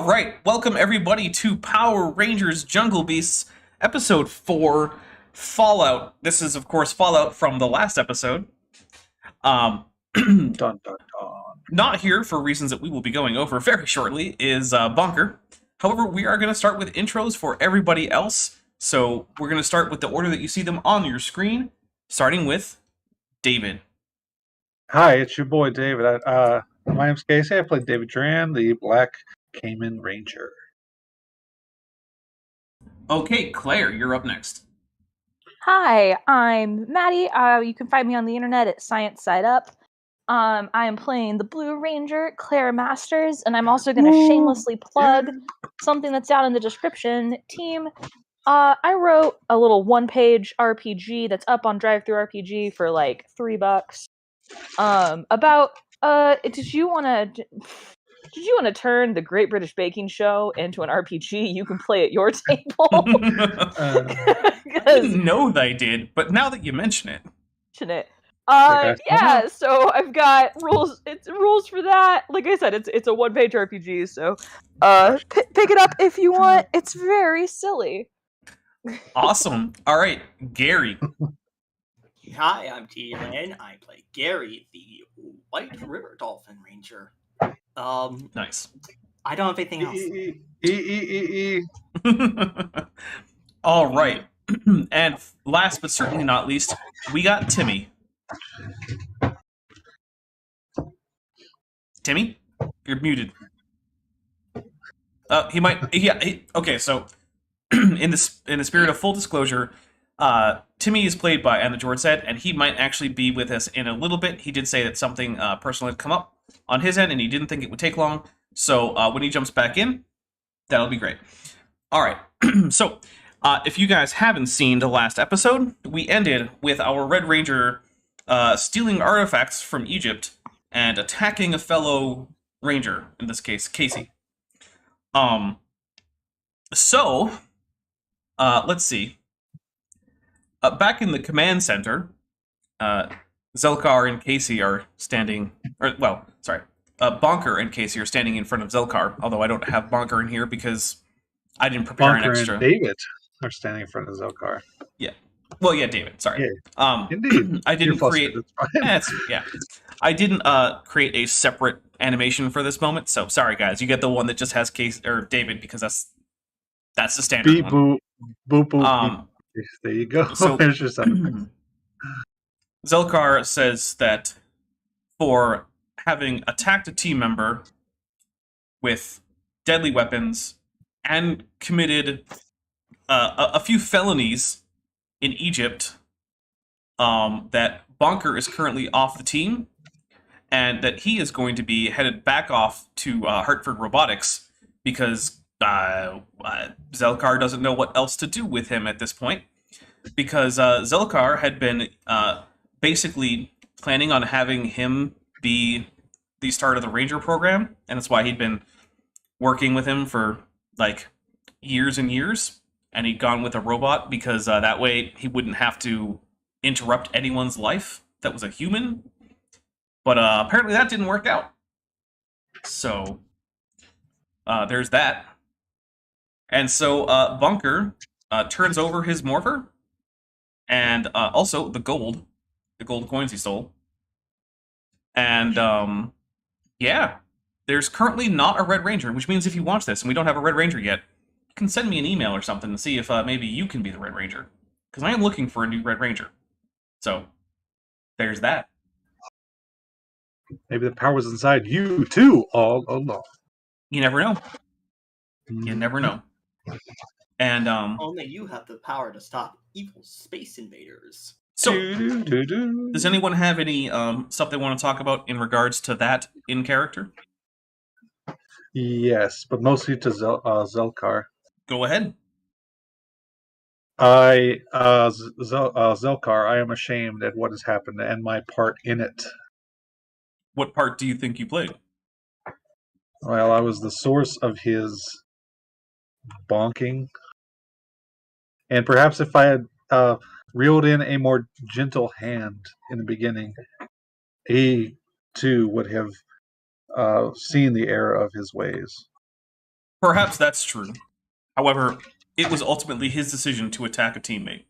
right, welcome everybody to Power Rangers Jungle Beasts, episode 4, Fallout. This is, of course, Fallout from the last episode. Dun, dun, dun. Not here for reasons that we will be going over very shortly is Bunker. However, we are going to start with intros for everybody else. So we're going to start with the order that you see them on your screen, starting with David. Hi, it's your boy David. My name's Casey. I played David Duran, the Black Cayman Ranger. Okay, Claire, you're up next. Hi, I'm Maddie. You can find me on the internet at Science Side Up. I am playing the Blue Ranger, Claire Masters, and I'm also going to shamelessly plug something that's down in the description. Team, I wrote a little one-page RPG that's up on DriveThruRPG for like $3. About did you want to turn the Great British Baking Show into an RPG you can play at your table? I didn't know they did, but now that you mention it. Yeah, so I've got rules. It's rules for that. Like I said, it's a one-page RPG, so pick it up if you want. It's very silly. Awesome. All right, Gary. Hi, I'm T. Lane. I play Gary, the White River Dolphin Ranger. Nice. I don't have anything else. All right. And last but certainly not least, we got Timmy. Timmy, you're muted. He might. Yeah. Okay. So, in the spirit of full disclosure, Timmy is played by Anna George said, and he might actually be with us in a little bit. He did say that something personal had come up on his end, and he didn't think it would take long. So when he jumps back in, that'll be great. All right. So, if you guys haven't seen the last episode, we ended with our Red Ranger stealing artifacts from Egypt and attacking a fellow ranger, in this case, Casey. So, let's see. Back in the command center, Zelkar and Casey are standing, Bonker and Casey are standing in front of Zelkar, although I don't have Bonker in here because I didn't prepare an extra. And David are standing in front of Zelkar. Yeah. Well, yeah, David, sorry. Yeah. Indeed. I didn't create... I didn't create a separate animation for this moment, so sorry, guys. You get the one that just has David, because that's the standard beep, one. Boop, boop, beep. There you go. So, There's your sound. Zelkar says that for having attacked a team member with deadly weapons and committed a few felonies in Egypt, that Bonker is currently off the team, and that he is going to be headed back off to Hartford Robotics because Zelkar doesn't know what else to do with him at this point, because Zelkar had been basically planning on having him be the start of the Ranger program, and that's why he'd been working with him for like years and years, and he'd gone with a robot because that way he wouldn't have to interrupt anyone's life that was a human. But apparently that didn't work out. So there's that. And so Bunker turns over his morpher and also the gold coins he stole. And yeah, there's currently not a Red Ranger, which means if you watch this and we don't have a Red Ranger yet, you can send me an email or something to see if maybe you can be the Red Ranger, because I am looking for a new Red Ranger. So there's that. Maybe the power's inside you too, all along. You never know. You never know. And only you have the power to stop evil space invaders. So, does anyone have any stuff they want to talk about in regards to that in character? Yes, but mostly to Zelkar. Go ahead. Zelkar, I am ashamed at what has happened and my part in it. What part do you think you played? Well, I was the source of his bonking. And perhaps if I had reeled in a more gentle hand in the beginning, he too would have seen the error of his ways. Perhaps that's true. However, it was ultimately his decision to attack a teammate.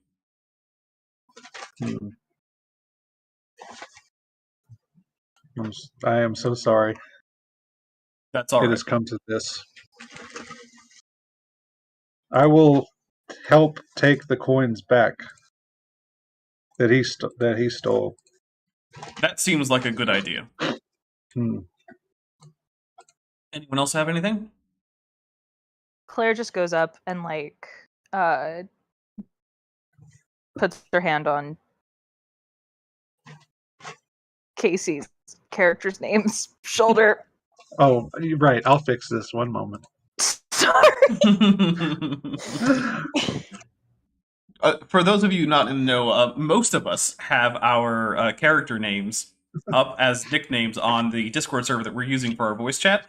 Hmm. I am so sorry. That's all It right. has come to this. I will help take the coins back that he stole. That seems like a good idea. Hmm. Anyone else have anything? Claire just goes up and puts her hand on Casey's character's name's shoulder. Oh, you're right. I'll fix this. One moment. Sorry. For those of you not in the know, most of us have our character names up as nicknames on the Discord server that we're using for our voice chat.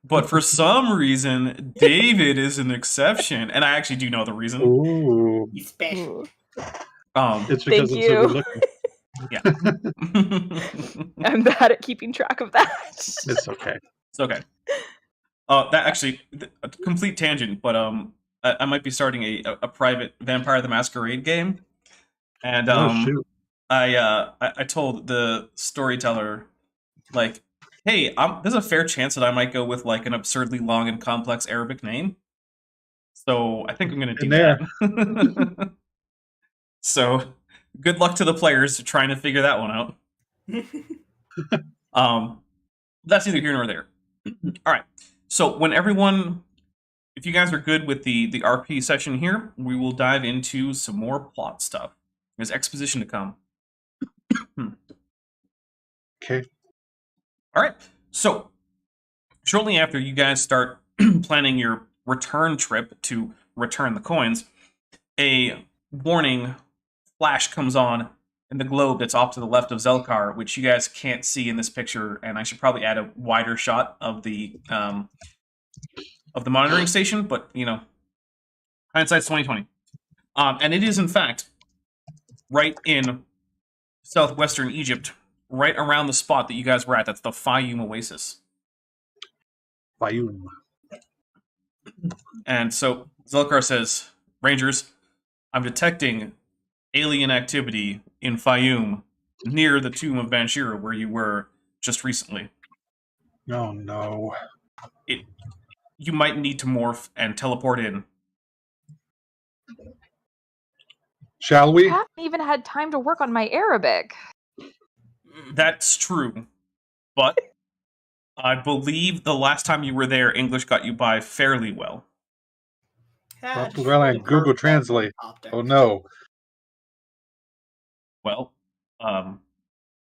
But for some reason, David is an exception, and I actually do know the reason. Ooh. He's special. It's because Thank I'm so you. good looking. I'm bad at keeping track of that. It's okay. It's okay. That actually, a complete tangent, but I might be starting a private Vampire the Masquerade game, and Oh shoot. I told the storyteller, like, hey, there's a fair chance that I might go with like an absurdly long and complex Arabic name, so I think I'm gonna do that. So, good luck to the players trying to figure that one out. That's neither here nor there. All right. So when everyone, if you guys are good with the RP session here, we will dive into some more plot stuff. There's exposition to come. Okay. All right. So shortly after you guys start planning your return trip to return the coins, a warning flash comes on in the globe that's off to the left of Zelkar, which you guys can't see in this picture, and I should probably add a wider shot of the monitoring station, but you know, hindsight's 2020. And it is in fact right in southwestern Egypt, right around the spot that you guys were at. That's the Fayum Oasis. Fayum. And so Zelkar says, Rangers, I'm detecting alien activity in Fayum near the tomb of Banshira, where you were just recently. Oh no. You might need to morph and teleport in. Shall I we? haven't even had time to work on my Arabic. That's true, but I believe the last time you were there, English got you by fairly well. Well, I Google Translate. Oh no. Well,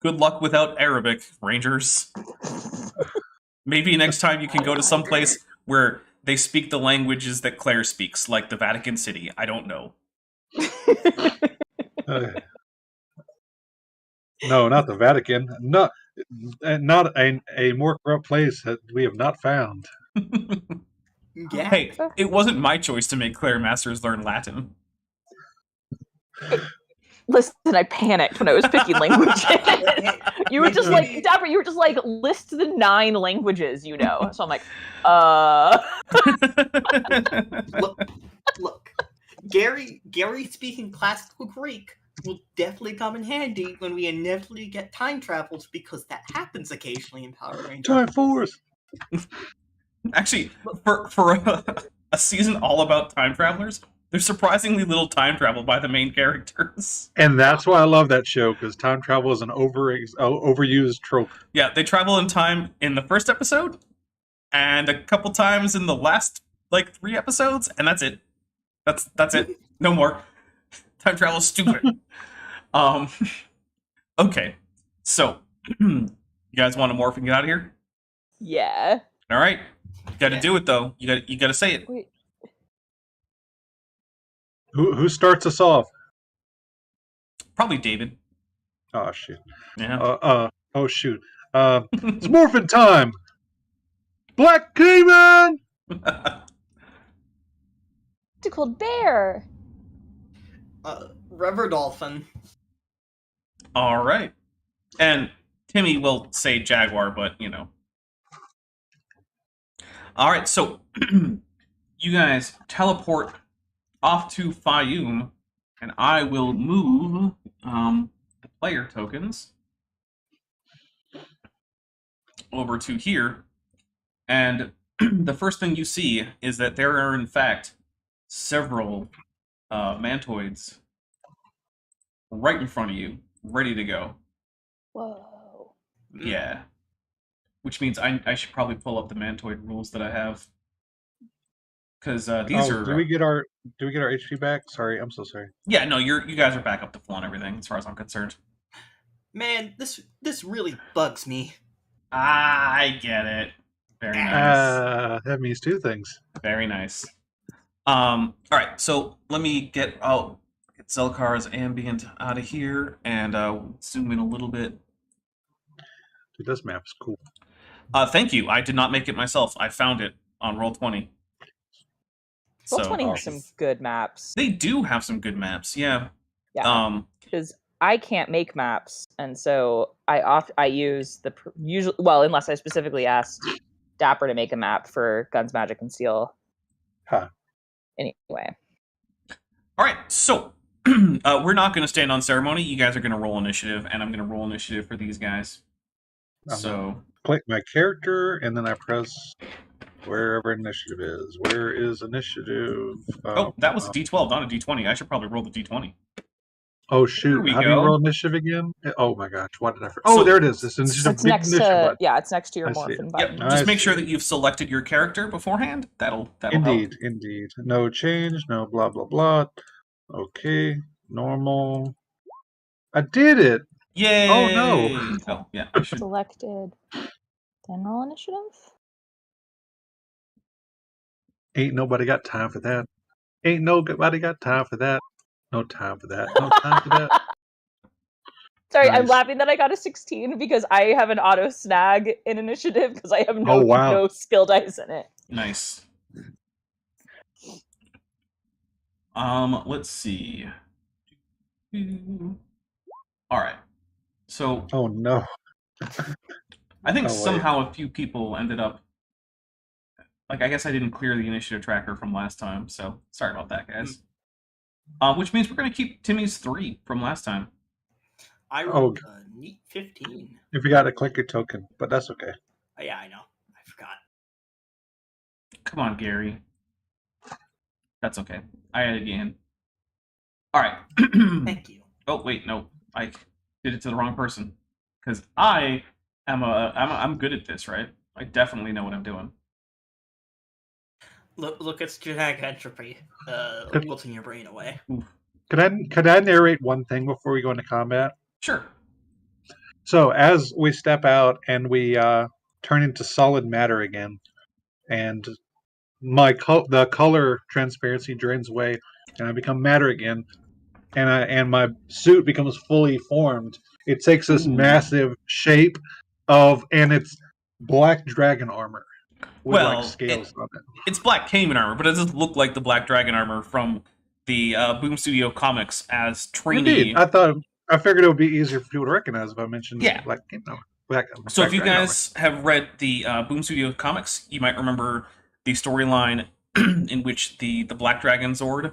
good luck without Arabic, Rangers. Maybe next time you can go to some place where they speak the languages that Claire speaks, like the Vatican City. I don't know. No, not the Vatican. Not a more corrupt place that we have not found. Yeah. Hey, it wasn't my choice to make Claire Masters learn Latin. Listen, I panicked when I was picking languages. You were just like, Dapper, you were just like, list the 9 languages you know. So I'm like, Look. Gary speaking classical Greek will definitely come in handy when we inevitably get time travels, because that happens occasionally in Power Rangers. Time Force. Actually, for a season all about time travelers, there's surprisingly little time travel by the main characters. And that's why I love that show, because time travel is an overused trope. Yeah, they travel in time in the first episode, and a couple times in the last, 3 episodes, and that's it. That's it. No more. Time travel is stupid. Okay. So, you guys want to morph and get out of here? yeah. All right. You got to do it though. You got to say it. Wait. Who starts us off? Probably David. Oh shit. Yeah. Oh shoot. It's morphin' time. Black Demon. Tackled bear. River Dolphin. All right. And Timmy will say Jaguar, but you know. All right, so you guys teleport off to Fayum, and I will move the player tokens over to here. And the first thing you see is that there are, in fact, several mantoids right in front of you, ready to go. Whoa. Yeah. Which means I should probably pull up the mantoid rules that I have. Because these are... Do we get our HP back? Sorry, I'm so sorry. Yeah, no, you guys are back up to full and everything, as far as I'm concerned. Man, this really bugs me. I get it. Very nice. That means two things. Very nice. All right, so let me get Zelkar's ambient out of here and zoom in a little bit. Dude, this map is cool. Thank you. I did not make it myself. I found it on Roll20. Roll20 has some good maps. They do have some good maps, yeah. Yeah. Because I can't make maps, and so I use the usual. Well, unless I specifically asked Dapper to make a map for Guns, Magic, and Steel. Huh. Anyway. All right, so we're not going to stand on ceremony. You guys are going to roll initiative, and I'm going to roll initiative for these guys. So click my character, and then I press wherever initiative is. Where is initiative? That was a D12, not a D20. I should probably roll the D20. Oh shoot! How do you roll initiative again? Oh my gosh! What did I? There it is. This initiative. It's next to it's next to your morphin button. Yep. Just make sure that you've selected your character beforehand. That'll indeed, help. Indeed. No change. No blah blah blah. Okay. Normal. I did it. Yay! Oh no! Oh yeah. Selected. General initiative. Ain't nobody got time for that. Ain't nobody got time for that. No time for that. No time for that. Sorry, Nice. I'm laughing that I got a 16 because I have an auto snag in initiative because I have no skill dice in it. Nice. Let's see. All right. So. Oh no. I think somehow a few people ended up. I guess I didn't clear the initiative tracker from last time, so sorry about that, guys. Which means we're going to keep Timmy's 3 from last time. I rolled a neat 15. If you got to click your token, but that's okay. Oh, yeah, I know. I forgot. Come on, Gary. That's okay. I added you in. All right. Thank you. Oh wait, no, I did it to the wrong person. Because I'm good at this, right? I definitely know what I'm doing. Look at genetic entropy, wilting your brain away. Could I narrate one thing before we go into combat? Sure. So as we step out and we turn into solid matter again, and the color transparency drains away, and I become matter again, and my suit becomes fully formed. It takes this massive shape and it's black dragon armor. With scales on it. It's Black Cayman armor, but it doesn't look like the Black Dragon armor from the Boom Studio comics as Trini. Indeed. I figured it would be easier for people to recognize if I mentioned Black Cayman armor. So if you guys have read the Boom Studio comics, you might remember the storyline in which the Black Dragon Zord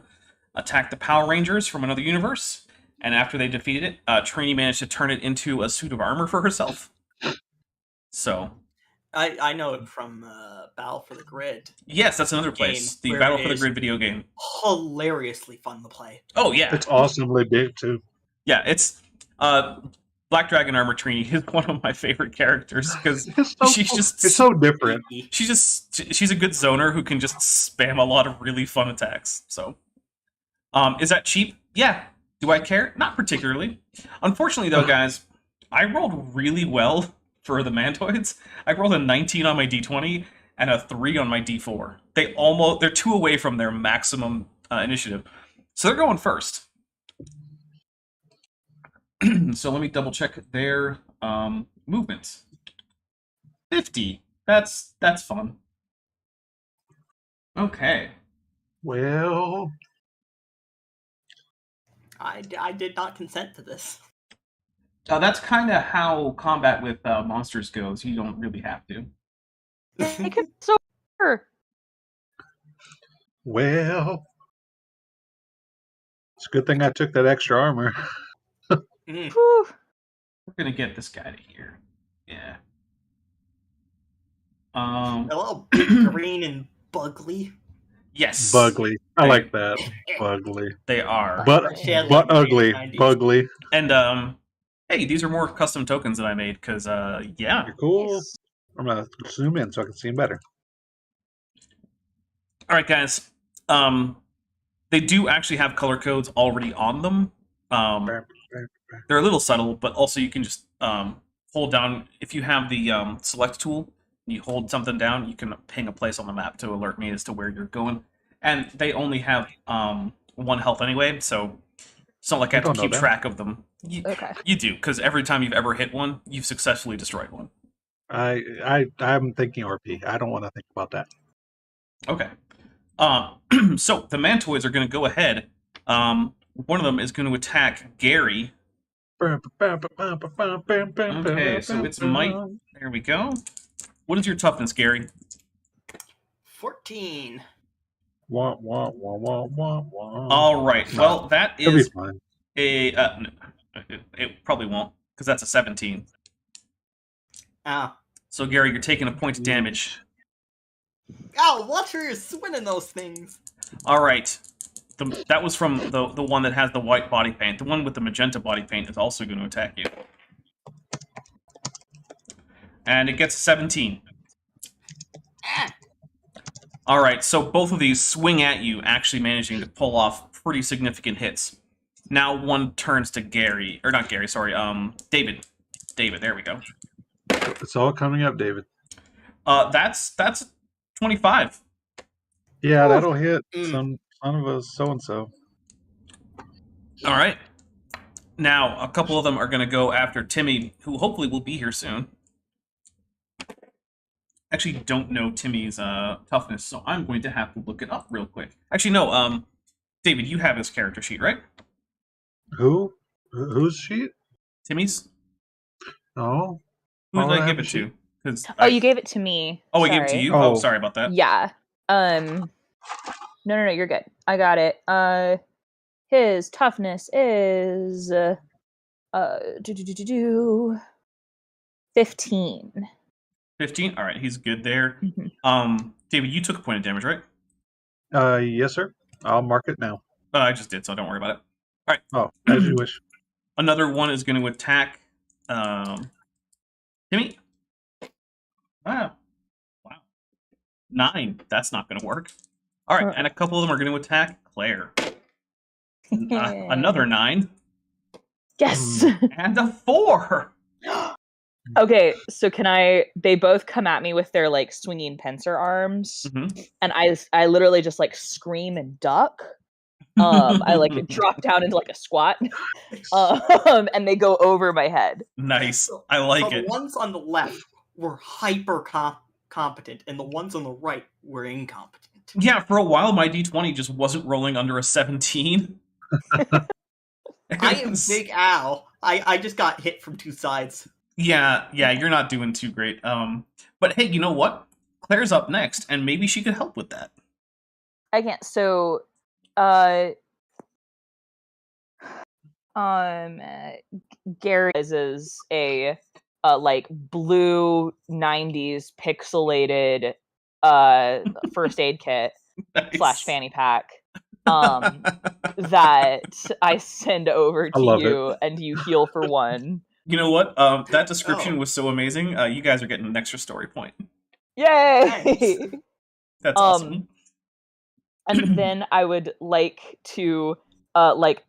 attacked the Power Rangers from another universe, and after they defeated it, Trini managed to turn it into a suit of armor for herself. So... I know it from Battle for the Grid. Yes, that's another place. The Battle for the Grid video game. Hilariously fun to play. Oh, yeah. It's awesomely big, too. Yeah, it's... Black Dragon Armor Trini is one of my favorite characters, because it's so different. She's a good zoner who can just spam a lot of really fun attacks, so... is that cheap? Yeah. Do I care? Not particularly. Unfortunately, though, guys, I rolled really well for the Mantoids. I rolled a 19 on my D20 and a 3 on my D4. They're 2 away from their maximum initiative. So they're going first. So let me double check their movements. 50. That's fun. Okay. Well, I did not consent to this. That's kind of how combat with monsters goes. You don't really have to. Make it so Well, it's a good thing I took that extra armor. Mm. Whew. We're gonna get this guy to here. Yeah. Hello, Big Green and Bugly. Yes. Bugly. I They- like that. Bugly. They are. But Shelly, ugly. 90s. Bugly. And hey, these are more custom tokens that I made because yeah. You're cool. Nice. I'm gonna zoom in so I can see him better. All right, guys. They do actually have color codes already on them. They're a little subtle, but also you can just hold down if you have the select tool. You hold something down, you can ping a place on the map to alert me as to where you're going. And they only have 1 health anyway, so it's not like I have to don't know keep that. track of them. Okay. You do, because every time you've ever hit one, you've successfully destroyed one. I'm thinking RP. I don't want to think about that. Okay. So the Mantoids are going to go ahead. One of them is going to attack Gary. Okay, so it's might. There we go. What is your toughness, Gary? 14. Wah, wah, wah, wah, wah, wah. All right. Well, that It'll be is fine. a. No, it probably won't, because that's a 17. Ow. So Gary, you're taking a point of damage. Ow, watch her swinging those things. All right. That was from the one that has the white body paint. The one with the magenta body paint is also going to attack you. And it gets a 17. Ah. All right, so both of these swing at you, actually managing to pull off pretty significant hits. Now one turns to Gary, or not Gary, sorry, David. David, there we go. It's all coming up, David. That's 25. Yeah, Ooh. that'll hit Mm. some son of a so-and-so. All right. Now, a couple of them are going to go after Timmy, who hopefully will be here soon. Actually, don't know Timmy's toughness, so I'm going to have to look it up real quick. Actually, no, David, you have his character sheet, right? Who? Whose sheet? Timmy's? Oh. Who Oh, did I I give have it a to? 'Cause Oh, you gave it to me. Oh, I gave it to Sorry. you? Oh, Oh. sorry about that. Yeah. No, you're good. I got it. His toughness is 15. 15? All right, he's good there. Mhm. David, you took a point of damage, right? Yes, sir. I'll mark it now. I just did, so don't worry about it. Oh, as you wish. Another one is going to attack Timmy. Wow. 9. That's not going to work. All right, and a couple of them are going to attack Claire. Another 9 Yes. and a 4. Okay, so they both come at me with their like swinging pincer arms, Mhm. and I literally just like scream and duck. I like drop down into like a squat, and they go over my head. Nice. I like So it. the ones on the left were hyper competent, and the ones on the right were incompetent. Yeah, for a while my D20 just wasn't rolling under a 17. I am Big Al. I just got hit from 2 sides. Yeah, you're not doing too great. But hey, you know what? Claire's up next, and maybe she could help with that. I can't. So, Gary is a like blue 90s pixelated first aid kit / fanny pack that I send over to love you, and you heal for 1. You know what? That description was so amazing. You guys are getting an extra story point. Yay! Nice. That's awesome. And then I would like to like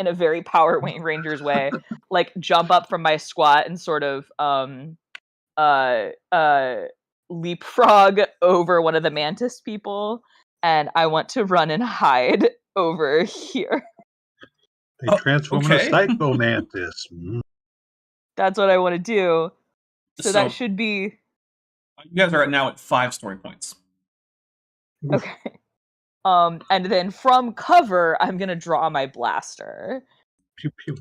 in a very Power Rangers way, like jump up from my squat and sort of leapfrog over one of the mantis people, and I want to run and hide over here. They transform into okay. Psycho Mantis. That's what I want to do. So So- that should be You guys are now at 5 story points. okay. And then from cover, I'm gonna draw my blaster. Pew pew.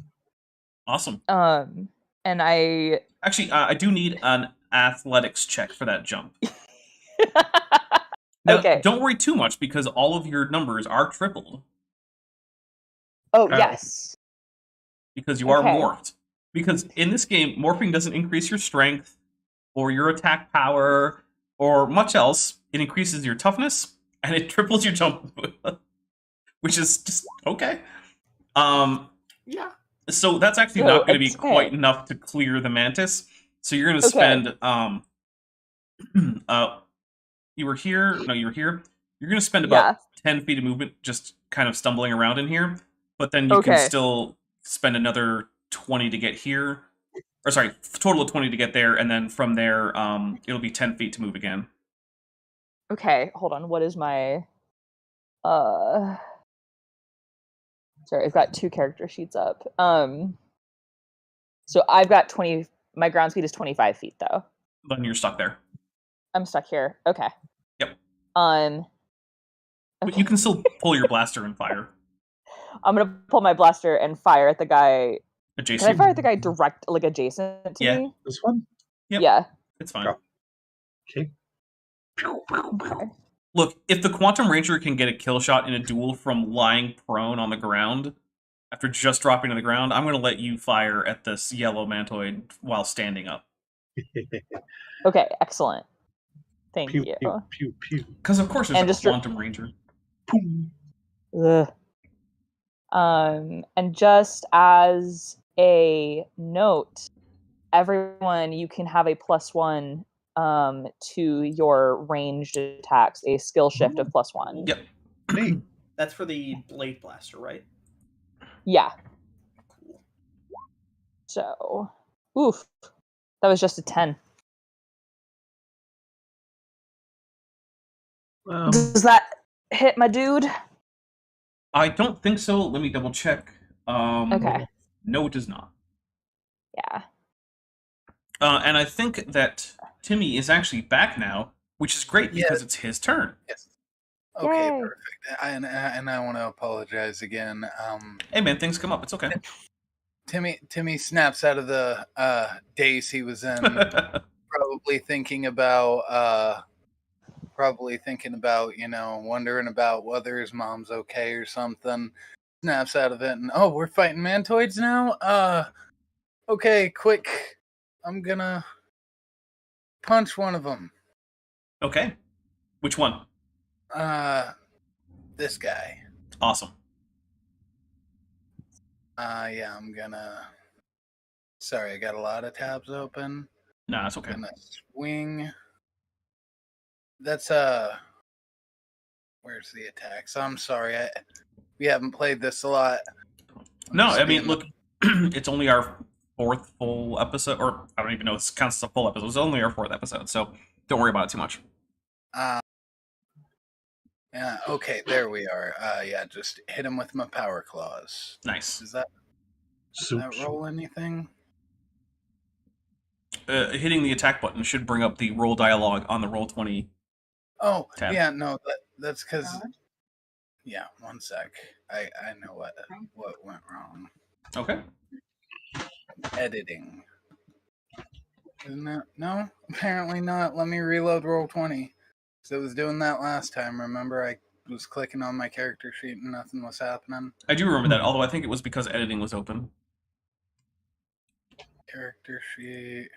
Awesome. And I Actually, I do need an athletics check for that jump. Now, Okay. don't worry too much because all of your numbers are tripled Oh, Oh. yes. because you are Okay. morphed. Because in this game, morphing doesn't increase your strength or your attack power or much else. It increases your toughness and it triples your jump, which is just okay. Yeah. So that's actually So, not going to be a 10. quite enough to clear the mantis. So you're going to Okay. spend you were here. No, you were here. You're going to spend about 10 feet of movement just kind of stumbling around in here. But then you can Okay. still spend another 20 to get here. Or sorry, total of 20 to get there. And then from there, it'll be 10 feet to move again. Okay, hold on. What is my sorry, I've got 2 character sheets up. So I've got 20. My ground speed is 25 feet though. Then you're stuck there. I'm stuck here. Okay. Yep. But you can still pull your blaster and fire. I'm gonna pull my blaster and fire at the guy. Adjacent. Can I fire at the guy direct, like adjacent to me? This one? Yep. Yeah. It's fine. Go. Okay. Okay. Look, if the Quantum Ranger can get a kill shot in a duel from lying prone on the ground after just dropping to the ground, I'm going to let you fire at this yellow mantoid while standing up. Okay, excellent. Thank Pew, you. pew, pew, pew. Because of course there's And a just Quantum Ranger. Ugh. And just as a note, everyone, you can have a +1 to your ranged attacks, a skill shift of +1. Yep. Neat. That's for the blade blaster, right? Yeah. Cool. So, oof, that was just a 10. Does that hit my dude? I don't think so. Let me double check. Okay. No, it does not. Yeah. And I think that Timmy is actually back now, which is great because it's his turn. Yes. Okay, Yay. perfect. And I want to apologize again. Hey man, things come up. It's okay. Timmy snaps out of the daze he was in, probably thinking about wondering about whether his mom's okay or something. Snaps out of it and we're fighting mantoids now. Okay, quick. I'm gonna punch one of them. Okay. Which one? This guy. Awesome. Yeah, I'm gonna. Sorry, I got a lot of tabs open. Nah, that's okay. I'm gonna swing. That's Where's the attacks? I'm sorry, we haven't played this a lot. No, I mean, look, it's only our 4th full episode, or I don't even know if this counts as a full episode. It's only our 4th episode, so don't worry about it too much. Yeah. Okay, there we are. Yeah, just hit him with my power claws. Nice. Does that roll anything? Hitting the attack button should bring up the roll dialogue on the Roll20. Oh, tab. yeah, no, that's because. Yeah, one sec. I know what went wrong. Okay. Editing. Isn't it? No, apparently not. Let me reload Roll20. So I was doing that last time. Remember, I was clicking on my character sheet and nothing was happening. I do remember that, although I think it was because editing was open. Character sheet.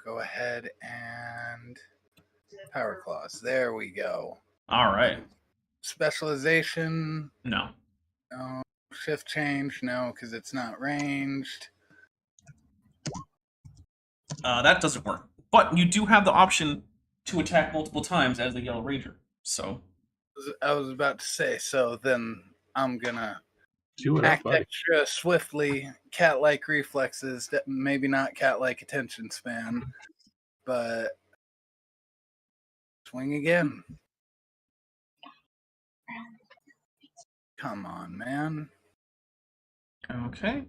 Go ahead and power claws. There we go. All right. Specialization. No. No. Shift change. No, because it's not ranged. That doesn't work. But you do have the option to attack multiple times as the Yellow Ranger. So I was about to say. So then I'm gonna Do it, act buddy. extra swiftly, cat-like reflexes, that maybe not cat-like attention span, but swing again. Come on, man. okay.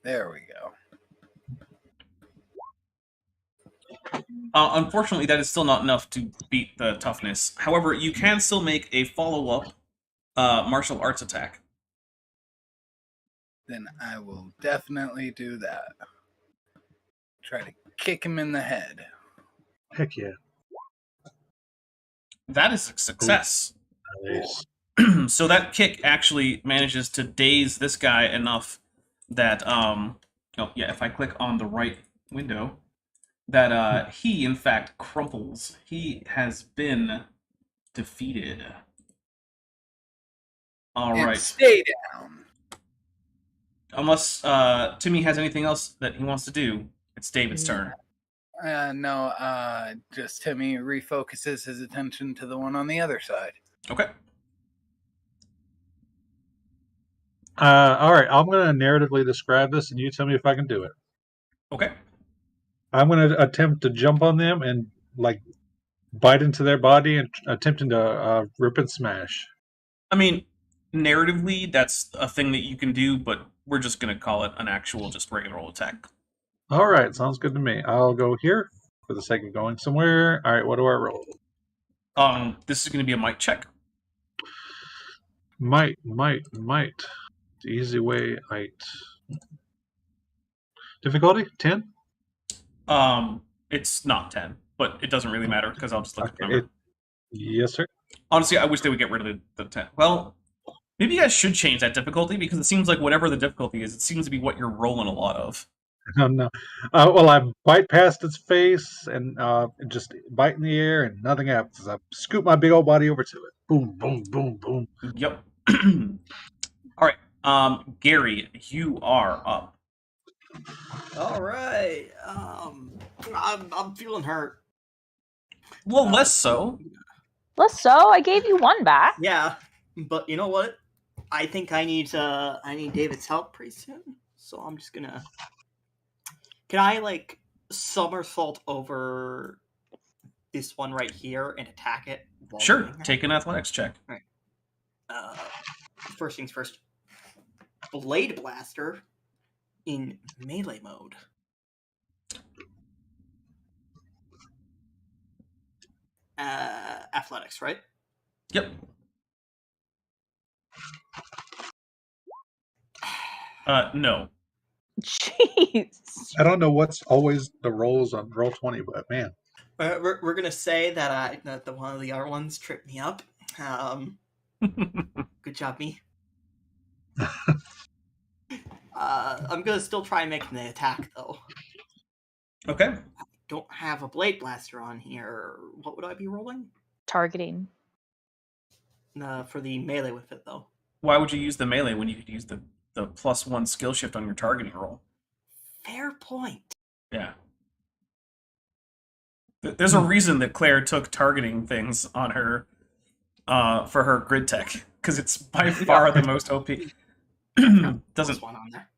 There we go. Unfortunately, that is still not enough to beat the toughness. However, you can still make a follow-up martial arts attack. Then I will definitely do that. Try to kick him in the head. Heck yeah. That is a success. Nice. So that kick actually manages to daze this guy enough that if I click on the right window, that he in fact crumples. He has been defeated. All And right. stay down. Unless Timmy has anything else that he wants to do, it's David's turn. No, just Timmy refocuses his attention to the one on the other side. Okay. All right, I'm going to narratively describe this, and you tell me if I can do it. Okay. I'm going to attempt to jump on them and like bite into their body and attempting to rip and smash. I mean, narratively, that's a thing that you can do, but we're just going to call it an actual, just regular old attack. All right, sounds good to me. I'll go here for the sake of going somewhere. All right, what do I roll? This is going to be a might check. Might. The easy way, might. Difficulty 10. It's not 10, but it doesn't really matter because I'll just look at the Okay, number. yes, sir. Honestly, I wish they would get rid of the 10. Well, maybe you guys should change that difficulty because it seems like whatever the difficulty is, it seems to be what you're rolling a lot of. No. Well, I bite past its face and just bite in the air, and nothing happens. I scoop my big old body over to it. Boom, boom, boom, boom. Yep. All right. Gary, you are up. All right. I'm feeling hurt. Well, less so. Less so, I gave you one back. Yeah, but you know what? I think I need David's help pretty soon. So I'm just gonna. Can I like somersault over this one right here and attack it? while Sure. doing that? Take an athletics check. First things first. Blade Blaster in melee mode. Athletics, right? Yep. No. Jeez. I don't know what's always the rolls on Roll20, but man. We're gonna say that the one of the other ones tripped me up. Good job, me. I'm gonna still try making the attack though. Okay. Don't have a blade blaster on here. What would I be rolling? Targeting. For the melee with it though. Why would you use the melee when you could use the +1 skill shift on your targeting roll? Fair point. Yeah. There's a reason that Claire took targeting things on her for her grid tech, because it's by far the most OP. Doesn't Plus one on there.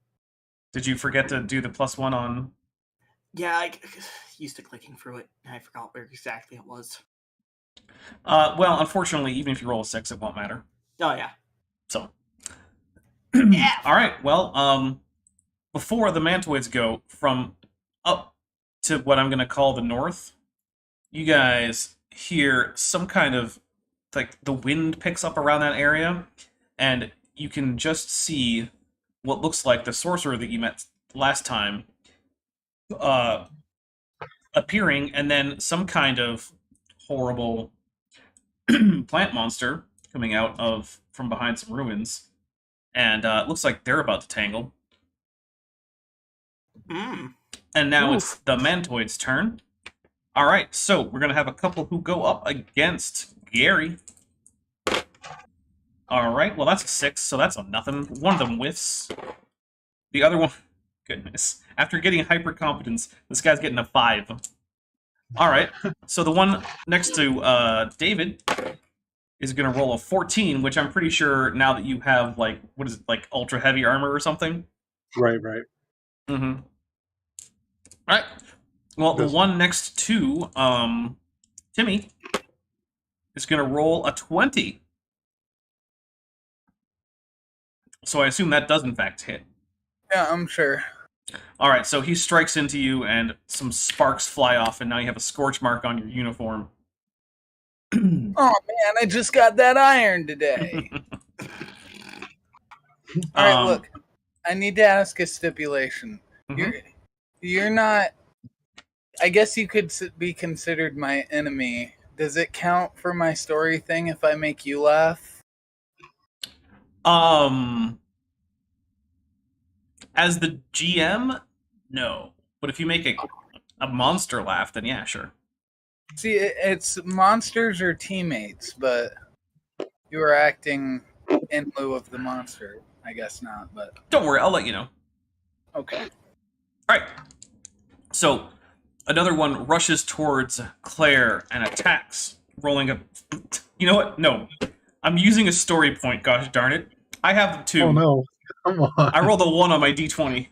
Did you forget to do the +1 on? Yeah, I used to clicking through it, and I forgot where exactly it was. Well, unfortunately, even if you roll a 6, it won't matter. Oh yeah. So. Yeah. All right. Well, before the Mantoids go from up to what I'm going to call the north, you guys hear some kind of like the wind picks up around that area, and you can just see what looks like the sorcerer that you met last time appearing, and then some kind of horrible plant monster coming out from behind some ruins, and it looks like they're about to tangle. And now it's the Mantoid's turn. All right, so we're gonna have a couple who go up against Gary. All right, well that's a 6, so that's a nothing. One of them whiffs. The other one, goodness, after getting hyper competence, this guy's getting a 5. All right, so the one next to David is gonna roll a 14, which I'm pretty sure now that you have like what is it, like ultra heavy armor or something. Right. Mm-hmm. All right. Well, the one next to Timmy is going to roll a 20. So I assume that does in fact hit. Yeah, I'm sure. All right, so he strikes into you, and some sparks fly off, and now you have a scorch mark on your uniform. Oh man, I just got that iron today. All right, look, I need to ask a stipulation. You're not. I guess you could be considered my enemy, does it count for my story thing if I make you laugh? As the GM, no. But if you make a monster laugh, then yeah, sure. See, it's monsters or teammates, but you were acting in lieu of the monster. I guess not, but Don't worry, I'll let you know. okay. All right. So another one rushes towards Claire and attacks, rolling a. You know what? No, I'm using a story point. Gosh darn it! I have the 2. Oh no! Come on. I rolled a 1 on my d20.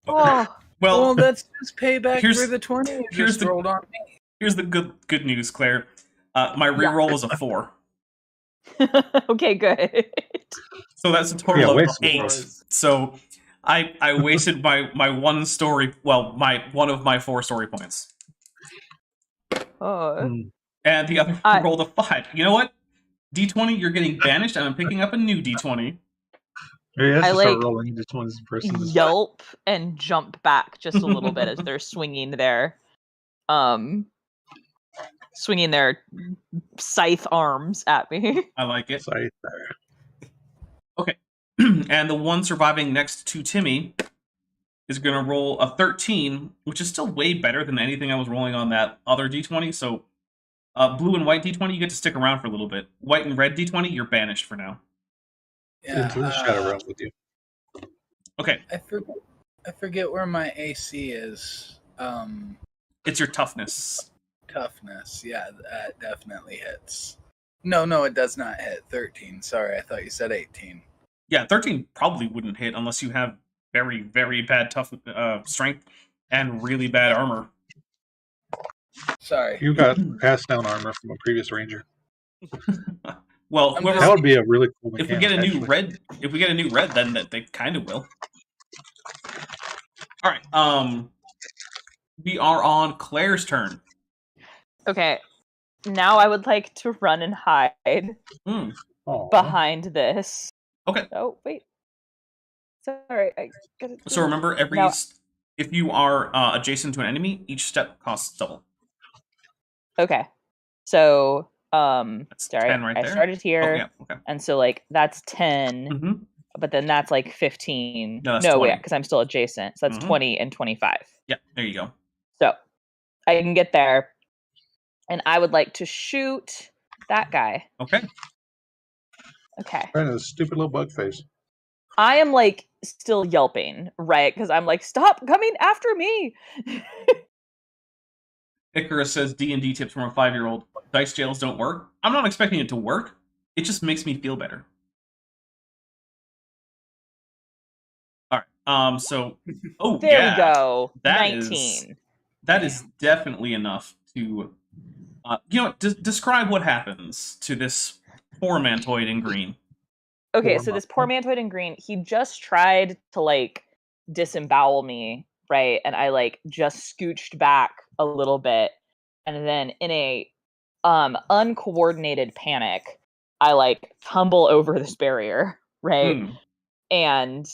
Oh, Well, that's just payback here's- for the 20 you here's just the- rolled on me. Here's the good news, Claire. My reroll was a 4, okay, good. so that's a total Yeah, of wasted 8. fours. So I wasted my one story. Well, my one of my 4 story points, Oh, Hmm. and the other I- rolled a 5. You know what? D20, you're getting banished, and I'm picking up a new D20. Maybe I I should start like rolling this one's person. yelp and jump back just a little bit as they're swinging their scythe arms at me. I like it. Sorry there. Okay. And the one surviving next to Timmy is going to roll a 13, which is still way better than anything I was rolling on that other D20. So, blue and white D20, you get to stick around for a little bit. White and red D20, you're banished for now. Yeah, Into the shadow realm with you. Okay. I forget where my AC is. It's your toughness. Toughness. Yeah, that definitely hits. No, it does not hit. 13. Sorry, I thought you said 18. Yeah, 13 probably wouldn't hit unless you have very, very bad tough strength and really bad armor. Sorry. You got passed down armor from a previous ranger. Well, I'm whoever, That would be a really cool if mechanic. we get a new actually. red, then they kind of will. All right. We are on Claire's turn. Okay, now I would like to run and hide Hmm. Aw. behind this. Okay. Oh wait, sorry, I gotta. So remember, Now- if you are adjacent to an enemy, each step costs double. Okay, so That's sorry, 10 right I there. started here, Oh, yeah. Okay. and so like that's 10. Mm-hmm. But then that's like 15. No, that's no, 20. wait, because I'm still adjacent. So that's Mhm. 20 and 25. Yeah. There you go. So I can get there. And I would like to shoot that guy. Okay. Okay. Right in his stupid little bug face. I am like still yelping, right? Because I'm like, stop coming after me. Icarus says D&D tips from a 5-year-old. Dice jails don't work. I'm not expecting it to work. It just makes me feel better. All right. So, oh There yeah, we go. that 19. that is definitely enough to, describe what happens to this poor mantoid in green. Okay, Poor so this Muffin. poor mantoid in green, he just tried to like disembowel me, right? And I like just scooched back a little bit, and then in a uncoordinated panic, I like tumble over this barrier, right? Hmm. And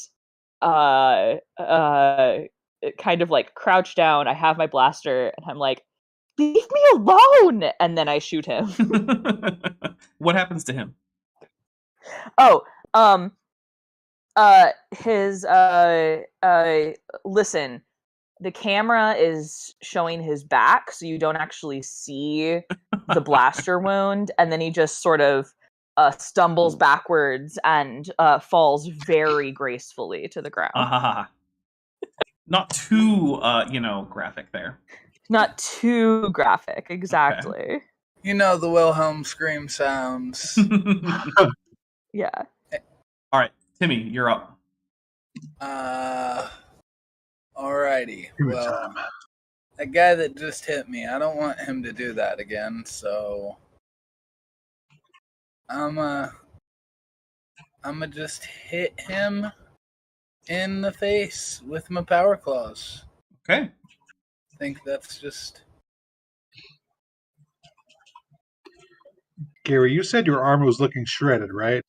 kind of like crouch down. I have my blaster, and I'm like, leave me alone, and then I shoot him. What happens to him? Oh, his listen, the camera is showing his back, so you don't actually see the blaster wound, and then he just sort of stumbles backwards and falls very gracefully to the ground. Not too, graphic there. Not too graphic, exactly. You know the Wilhelm scream sounds. Yeah. All right, Timmy, you're up. Alrighty. Give me Well, time. that guy that just hit me, I don't want him to do that again, so I'ma just hit him in the face with my power claws. Okay. I think that's just Gary, you said your armor was looking shredded, right?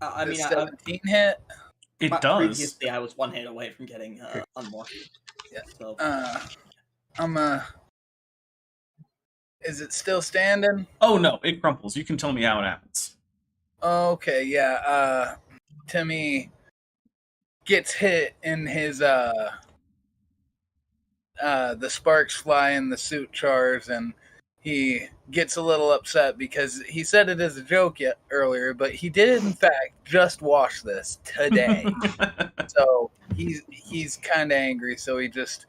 I the mean, 17 hit. It does. Previously, I was one hit away from getting unmorphed. Yeah. So I'm Is it still standing? Oh no, it crumples. You can tell me how it happens. Okay, yeah. Timmy gets hit in his the sparks fly and the suit chars, and he gets a little upset because he said it as a joke earlier, but he did in fact just wash this today. So he's kind of angry, so he just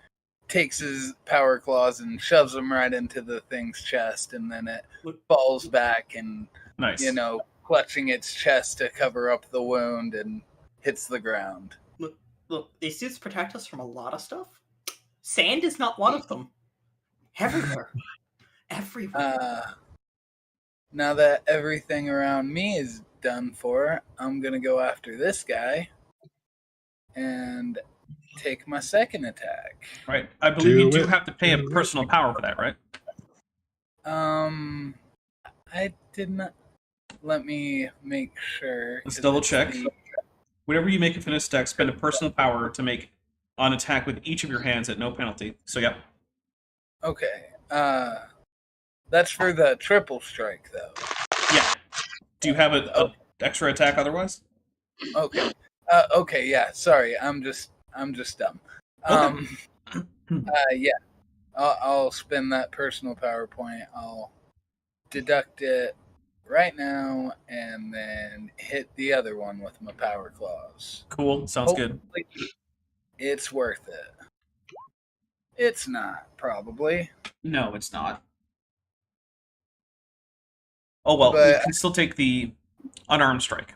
takes his power claws and shoves them right into the thing's chest, and then it falls back and, Nice. clutching its chest to cover up the wound and hits the ground. Look, these suits protect us from a lot of stuff. Sand is not one of them. Everywhere. Everywhere. Now that everything around me is done for, I'm gonna go after this guy and take my second attack. Right. I believe you Do do it. have to pay a Do it. personal power for that, right? I did not. Let me make sure. Let's 'cause double it's check. the- Whenever you make a fitness check, spend a personal power to make an attack with each of your hands at no penalty. So, yep. Okay. That's for the triple strike, though. Yeah. Do you have a extra attack otherwise? Okay. Okay. Yeah. Sorry. I'm just dumb. Yeah. I'll spend that personal PowerPoint. I'll deduct it right now, and then hit the other one with my power claws. Cool. Sounds good. Hopefully, it's worth it. It's not, probably. No, it's not. Oh, well, But- you can still take the unarmed strike.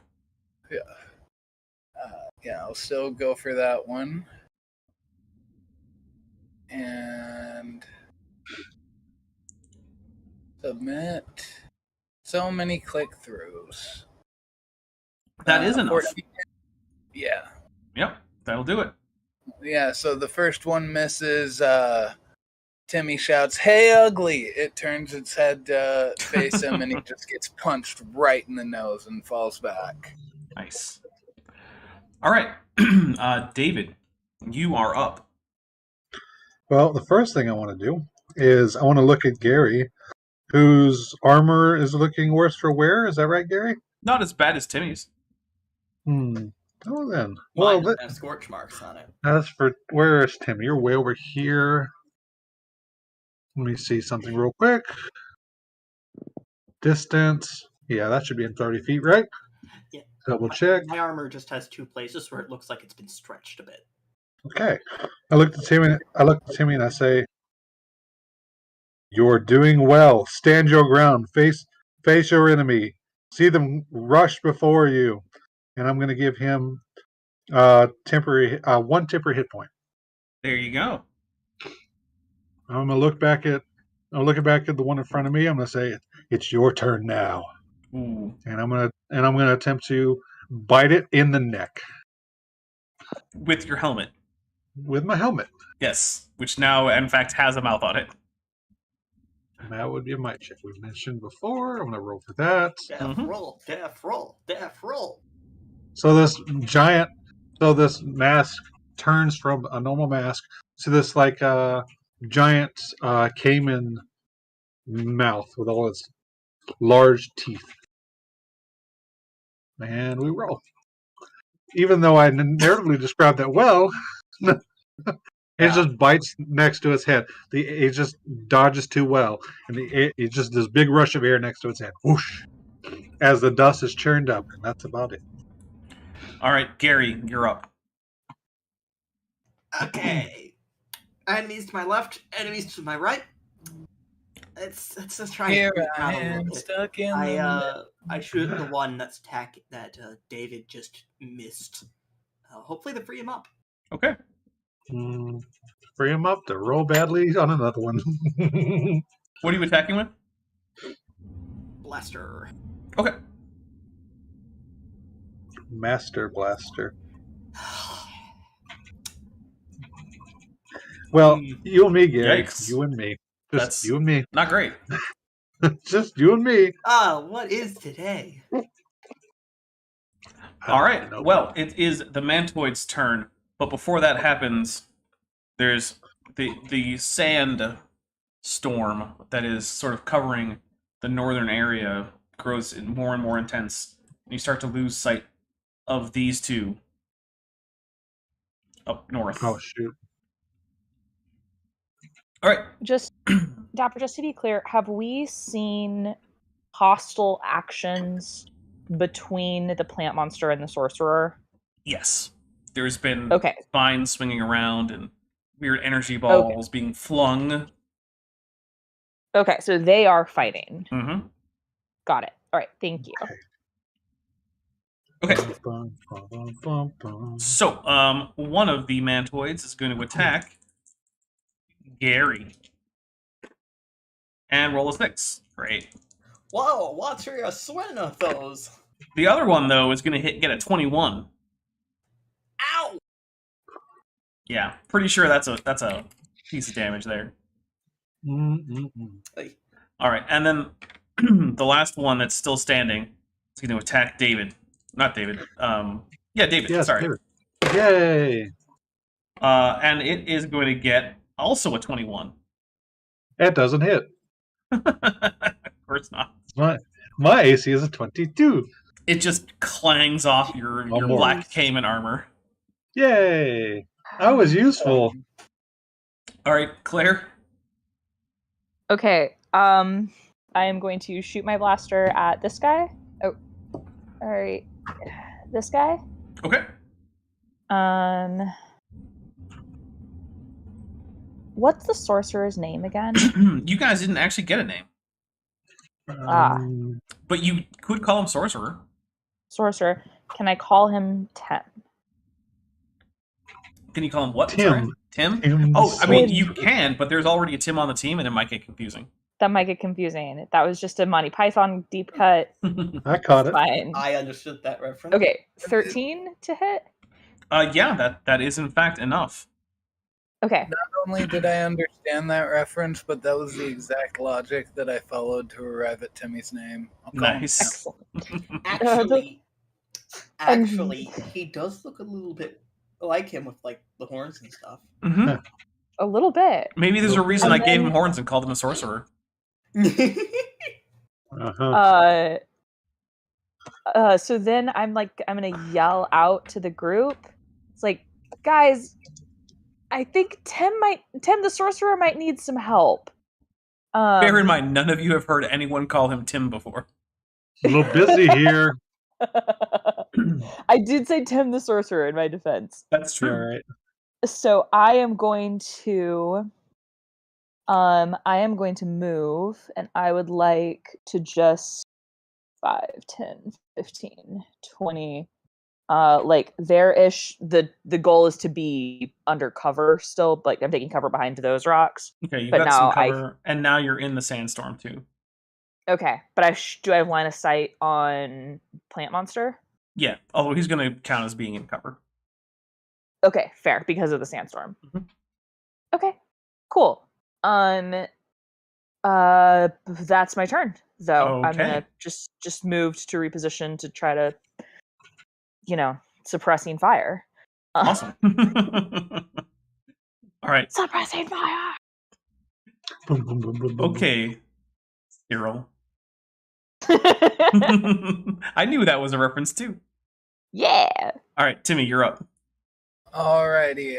Yeah, I'll still go for that one. And submit. So many click-throughs. That is enough. 14. Yeah. Yep, that'll do it. Yeah, so the first one misses. Timmy shouts, "Hey, ugly!" It turns its head to face him, and he just gets punched right in the nose and falls back. Nice. All right. David, you are up. Well, the first thing I want to do is I want to look at Gary, whose armor is looking worse for wear. Is that right, Gary? Not as bad as Timmy's. Oh, then. Well, Mine has scorch marks on it. as for where is Tim? You're way over here. Let me see something real quick. Distance. Yeah, that should be in 30 feet, right? Yeah. Double check. My armor just has two places where it looks like it's been stretched a bit. Okay. I looked at Timmy and I say, "You're doing well. Stand your ground. Face your enemy. See them rush before you." And I'm going to give him one temporary hit point. There you go. I'm gonna look back at the one in front of me. I'm gonna say, "It's your turn now," Ooh. and I'm gonna attempt to bite it in the neck With your helmet. with my helmet. Yes, which now, in fact, has a mouth on it. And that would be a might check we mentioned before. I'm gonna roll for that. Death Mhm. roll, death roll, death roll. So this mask turns from a normal mask to this giant caiman mouth with all its large teeth. And we roll. Even though I narratively described that well, it just bites next to its head. It just dodges too well. And it's just this big rush of air next to its head. Whoosh! As the dust is churned up. And that's about it. All right, Gary, you're up. Okay. Enemies to my left, enemies to my right. Let's just try Here and I am, stuck in the I shoot the one that David just missed. Hopefully to free him up. Okay. Free him up to roll badly on another one. What are you attacking with? Blaster. Okay. Master Blaster. Well, you and me, Gary. Yikes. You and me. Just That's- you and me. Not great. Just you and me. What is today? All right. Nope. Well, it is the Mantoid's turn, but before that happens, there's the sand storm that is sort of covering the northern area grows more and more intense. And you start to lose sight of these two up north. Oh shoot! All right. Just Dapper, just to be clear, have we seen hostile actions between the plant monster and the sorcerer? Yes. There's been Okay. vines swinging around and weird energy balls being flung. Okay, so they are fighting. Mm-hmm. Got it. All right, thank you. Okay. Bum, bum, bum, bum, bum. So, one of the mantoids is going to attack Gary. And roll a 6. Great. Whoa, what's your swing of those? The other one, though, is going to get a 21. Ow! Yeah, pretty sure that's a piece of damage there. Hey, All right, and then the last one that's still standing is going to attack David. Not David. David. Yes, sorry. David. Yay! And it is going to get also a 21. It doesn't hit. Of course not. My AC is a 22. It just clangs off your more. black Cayman armor. Yay! I was useful. All right, Claire. Okay, I am going to shoot my blaster at this guy. Oh, all right, this guy. Okay. What's the sorcerer's name again? You guys didn't actually get a name, but you could call him Sorcerer. Sorcerer. Can I call him Tem? Can you call him what? Tim. Sorry? Tim? Tim Oh, I mean, Sorcerer. you can, but there's already a Tim on the team, and it might get confusing. That might get confusing. That was just a Monty Python deep cut. I caught it. Fine. I understood that reference. Okay, 13 to hit. Yeah, that is in fact enough. Okay. Not only did I understand that reference, but that was the exact logic that I followed to arrive at Timmy's name. I'll call him Nice. Tim. Excellent. Actually, he does look a little bit like him with like the horns and stuff. hmm A little bit. Maybe there's a reason And I gave then- him horns and called him a sorcerer. Uh-huh. So then I'm gonna yell out to the group. It's like, guys, I think Tim the sorcerer might need some help. Bear in mind, none of you have heard anyone call him Tim before. A little busy here. I did say Tim the sorcerer in my defense. That's All true. right. So I am going to move, and I would like to just 5, 10, 15, 20 like there-ish. The goal is to be undercover still, like I'm taking cover behind those rocks. Okay, you But got some now I- cover, and now you're in the sandstorm too. Okay, but do I have line of sight on plant monster? Yeah, although he's going to count as being in cover. Okay, fair, because of the sandstorm. Mhm. Okay, cool. That's my turn, though. I'm gonna Okay. just moved to reposition to try to, suppressing fire. Awesome. All right. Suppressing fire. Boom, boom, boom, boom, boom. Okay, Cyril. I knew that was a reference too. Yeah. All right, Timmy, you're up. Alrighty.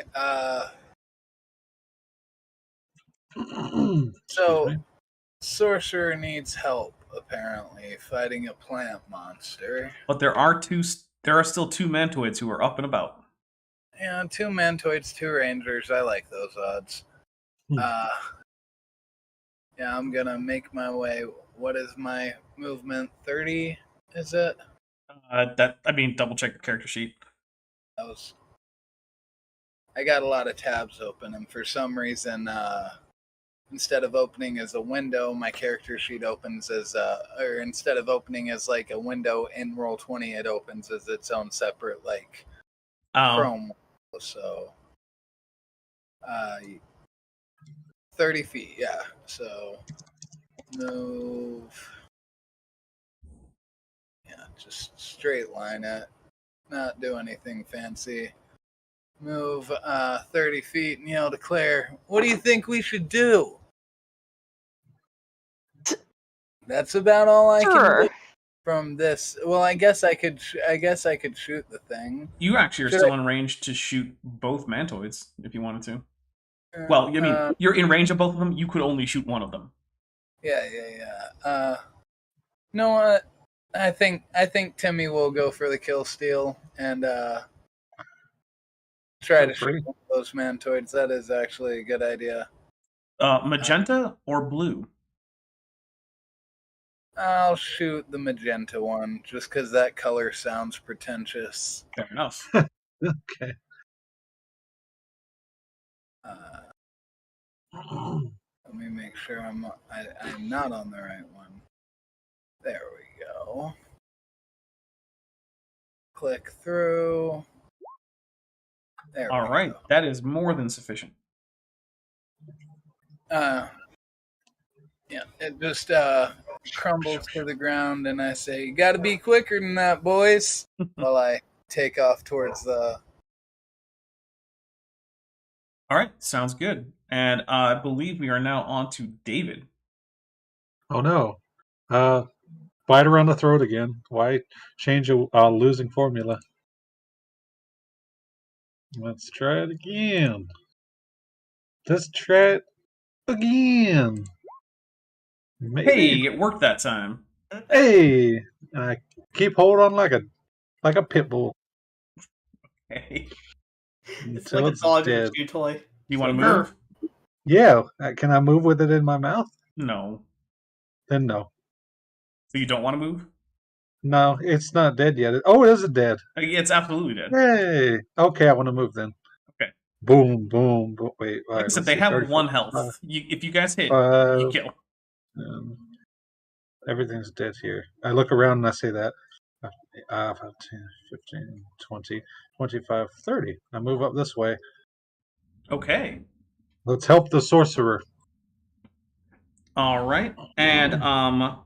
So, sorcerer needs help apparently fighting a plant monster. But there are still two mantoids who are up and about. Yeah, 2 mantoids, 2 rangers. I like those odds. Hmm. Yeah, I'm gonna make my way. What is my movement? 30? Is it? Double check your character sheet. I got a lot of tabs open, and for some reason, instead of opening as a window, my character sheet opens as or instead of opening as like a window in Roll20, it opens as its own separate like Chrome. So, 30 feet, yeah. So, move. Yeah, just straight line it. Not do anything fancy. Move 30 feet and yell to Claire, what do you think we should do? That's about all I can Sure. do from this. Well, I guess I could shoot the thing. You actually are Should still in range to shoot both mantoids if you wanted to. Well, I mean, Uh, you're in range of both of them. You could only shoot one of them. yeah. You know what? I think Timmy will go for the kill steal and try to shoot one of those mantoids. That is actually a good idea. Magenta or blue? I'll shoot the magenta one just because that color sounds pretentious. Fair enough. Okay. Let me make sure I'm not on the right one. There we go. Click through. There All we right, go. that is more than sufficient. Yeah, it just crumbles to the ground, and I say, "You got to be quicker than that, boys." While I take off towards the. All right, sounds good. And I believe we are now on to David. Oh no. Bite her on the throat again. Why change a losing formula? Let's try it again. Let's try it again. Maybe. Hey, it worked that time. Hey! And I keep hold on like a pit bull Hey, It's until like a it's dog dead. chew toy. you want to Like, move? Yeah, can I move with it in my mouth? No. Then no. So you don't want to move? No, it's not dead yet. Oh, it isn't dead. It's absolutely dead. Hey! Okay, I want to move then. Okay. Boom, boom, boom. Wait, all Like I right, said, let's they see, have 34, one health. If you guys hit, you 5, kill. everything's dead here. I look around and I say that. 5, 10, 15, 20, 25, 30. I move up this way. Okay. Let's help the sorcerer. All right. And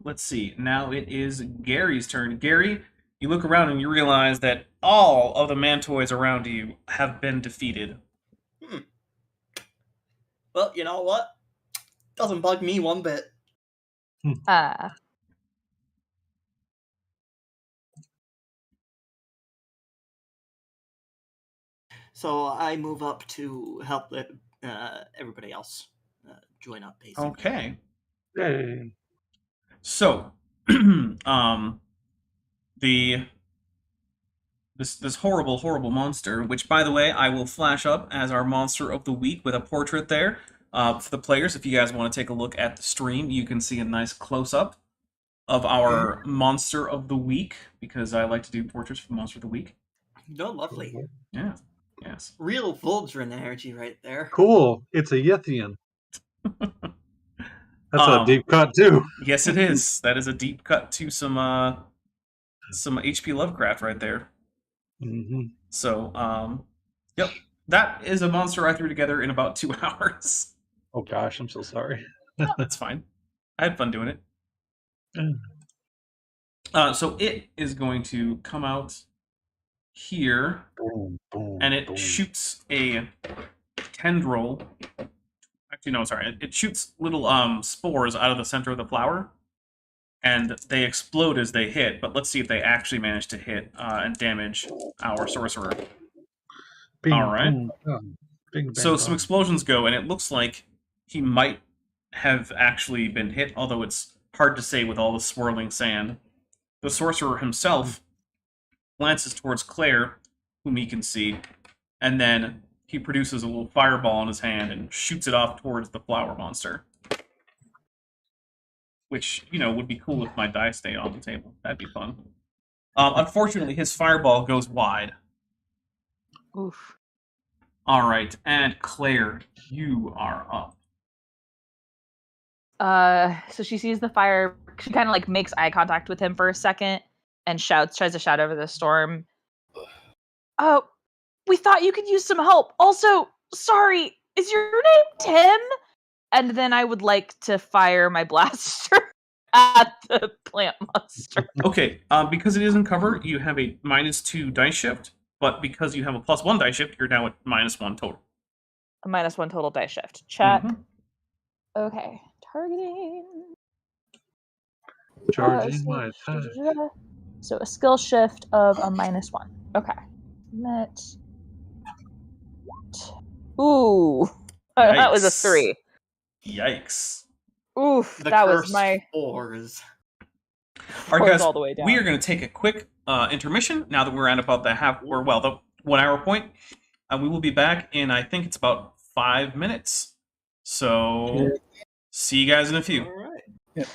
let's see. Now it is Gary's turn. Gary, you look around and you realize that all of the mantoids around you have been defeated. well, you know what? Doesn't bug me one bit. So I move up to help everybody else join up, basically. Okay. Hey. So, this horrible monster, which by the way I will flash up as our monster of the week with a portrait there. For the players, if you guys want to take a look at the stream, you can see a nice close up of our monster of the week because I like to do portraits for the monster of the week. No, lovely. Yeah. Yes. Real Voltron energy right there. Cool. It's a Yithian. That's a deep cut too. Yes, it is. That is a deep cut to some H.P. Lovecraft right there. Mm-hmm. So, yep, that is a monster I threw together in about 2 hours. Oh gosh, I'm so sorry. That's fine. I had fun doing it. So it is going to come out here, Boom, boom, and it boom. shoots a tendril. Actually, no, sorry. It shoots little spores out of the center of the flower, and they explode as they hit. But let's see if they actually manage to hit and damage our sorcerer. Bing, all right. boom, bing, bang, So some boom. explosions go, and it looks like he might have actually been hit, although it's hard to say with all the swirling sand. The sorcerer himself glances towards Claire, whom he can see, and then he produces a little fireball in his hand and shoots it off towards the flower monster. Which, would be cool if my die stayed on the table. That'd be fun. Unfortunately, his fireball goes wide. Oof. All right, and Claire, you are up. So she sees the fire. She kind of like makes eye contact with him for a second and tries to shout over the storm. Oh, we thought you could use some help. Also, sorry, is your name Tim? And then I would like to fire my blaster at the plant monster. Okay, because it is in cover, you have a -2 dice shift, but because you have a +1 dice shift, you're now at -1 total. A -1 total dice shift. Check. Mhm. Okay, targeting. Charging my attack. So a skill shift of a -1. Okay. Met. Ooh. That was a Yikes. 3. Yikes. Oof. The That was cursed my fours. All right, fours guys, all the way down. we are going to take a quick intermission now that we're at about the the 1 hour point. We will be back in, I think it's about 5 minutes. So, see you guys in a few. All right.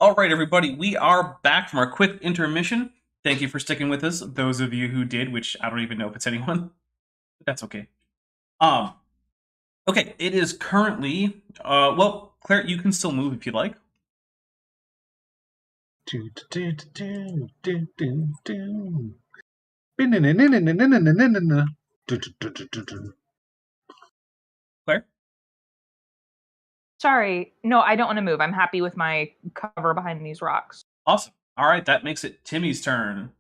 All right, everybody, we are back from our quick intermission. Thank you for sticking with us. Those of you who did, which I don't even know if it's anyone, but that's okay. Okay, it is currently. Well, Claire, you can still move if you like. Claire. Sorry, no, I don't want to move. I'm happy with my cover behind these rocks. Awesome. All right, that makes it Timmy's turn.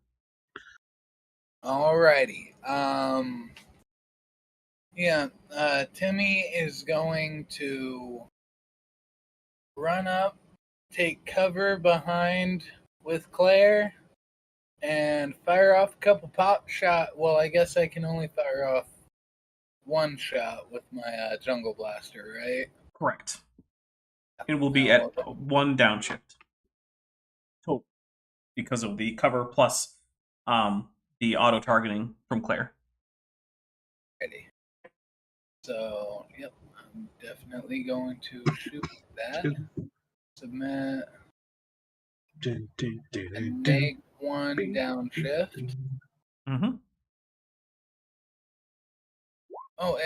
Alrighty. Yeah, Timmy is going to run up, take cover behind with Claire, and fire off a couple pop shot. Well, I guess I can only fire off one shot with my jungle blaster, right? Correct. It will be at 1 downshift. Total. Because of the cover plus the auto targeting from Claire. Ready. So, yep, I'm definitely going to shoot that. Submit. And make 1 downshift. Mm-hmm. Oh,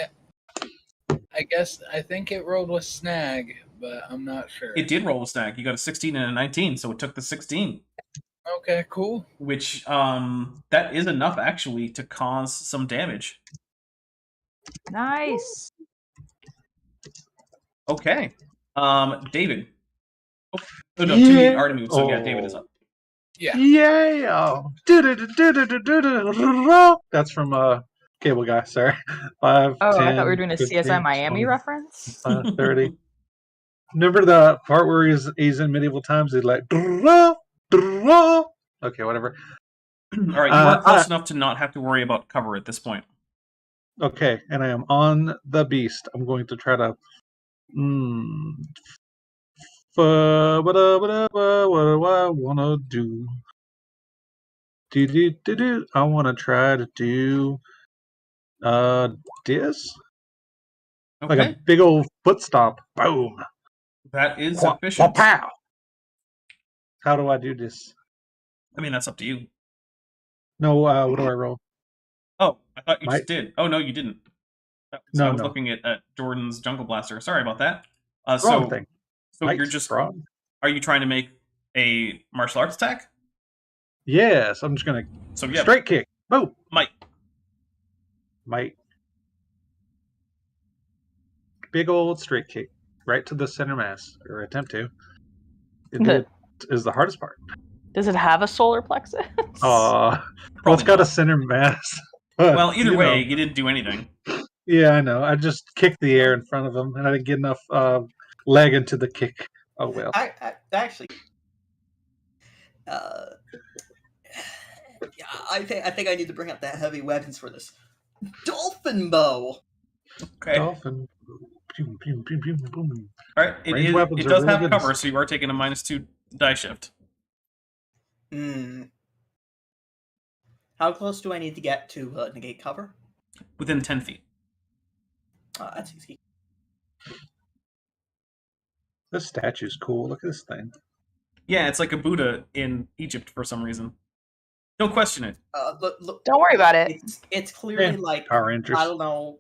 I think it rolled with snag, but I'm not sure. It did roll a snag. You got a 16 and a 19, so it took the 16. Okay, cool. Which, that is enough, actually, to cause some damage. Nice. Okay. David. Oh, no, Timmy already moved, so yeah, David is up. Yeah. Yeah. That's from Cable Guy. Sorry. 5. Oh, 10, I thought we were doing a 15, CSI Miami 20, reference. 30. Remember the part where he's in medieval times? He's like, okay, whatever. All right, you are close enough to not have to worry about cover at this point. Okay, and I am on the beast. I'm going to try to. What do I want to do? I want to try to do this. Okay. Like a big old foot stomp. Boom. That is Wha- sufficient. Pow. How do I do this? I mean, that's up to you. No, what do I roll? Oh, I thought you Might- just did. Oh, no, you didn't. So No, I was no. looking at Jordan's Jungle Blaster. Sorry about that. Wrong thing. So Mike's you're just... wrong. Are you trying to make a martial arts attack? Yes, I'm just gonna So yeah, straight kick. Boom. Mike. Big old straight kick right to the center mass, or attempt to. It is the hardest part. Does it have a solar plexus? Well, it's Probably got a not. center mass. But, Well, either you way, know. you didn't do anything. Yeah, I know. I just kicked the air in front of him, and I didn't get enough leg into the kick. Oh well. I actually, yeah, I think I need to bring up that heavy weapons for this dolphin bow. Okay. Dolphin. Pew, pew, pew, pew, boom. All right. Ranged weapons It are does really have good. cover, so you are taking a -2 die shift. How close do I need to get to negate cover? Within 10 feet. That's easy. This statue's cool. Look at this thing. Yeah, it's like a Buddha in Egypt for some reason. Don't question it. Look, Don't worry about it. it's clearly Yeah, like Power Rangers. I don't know,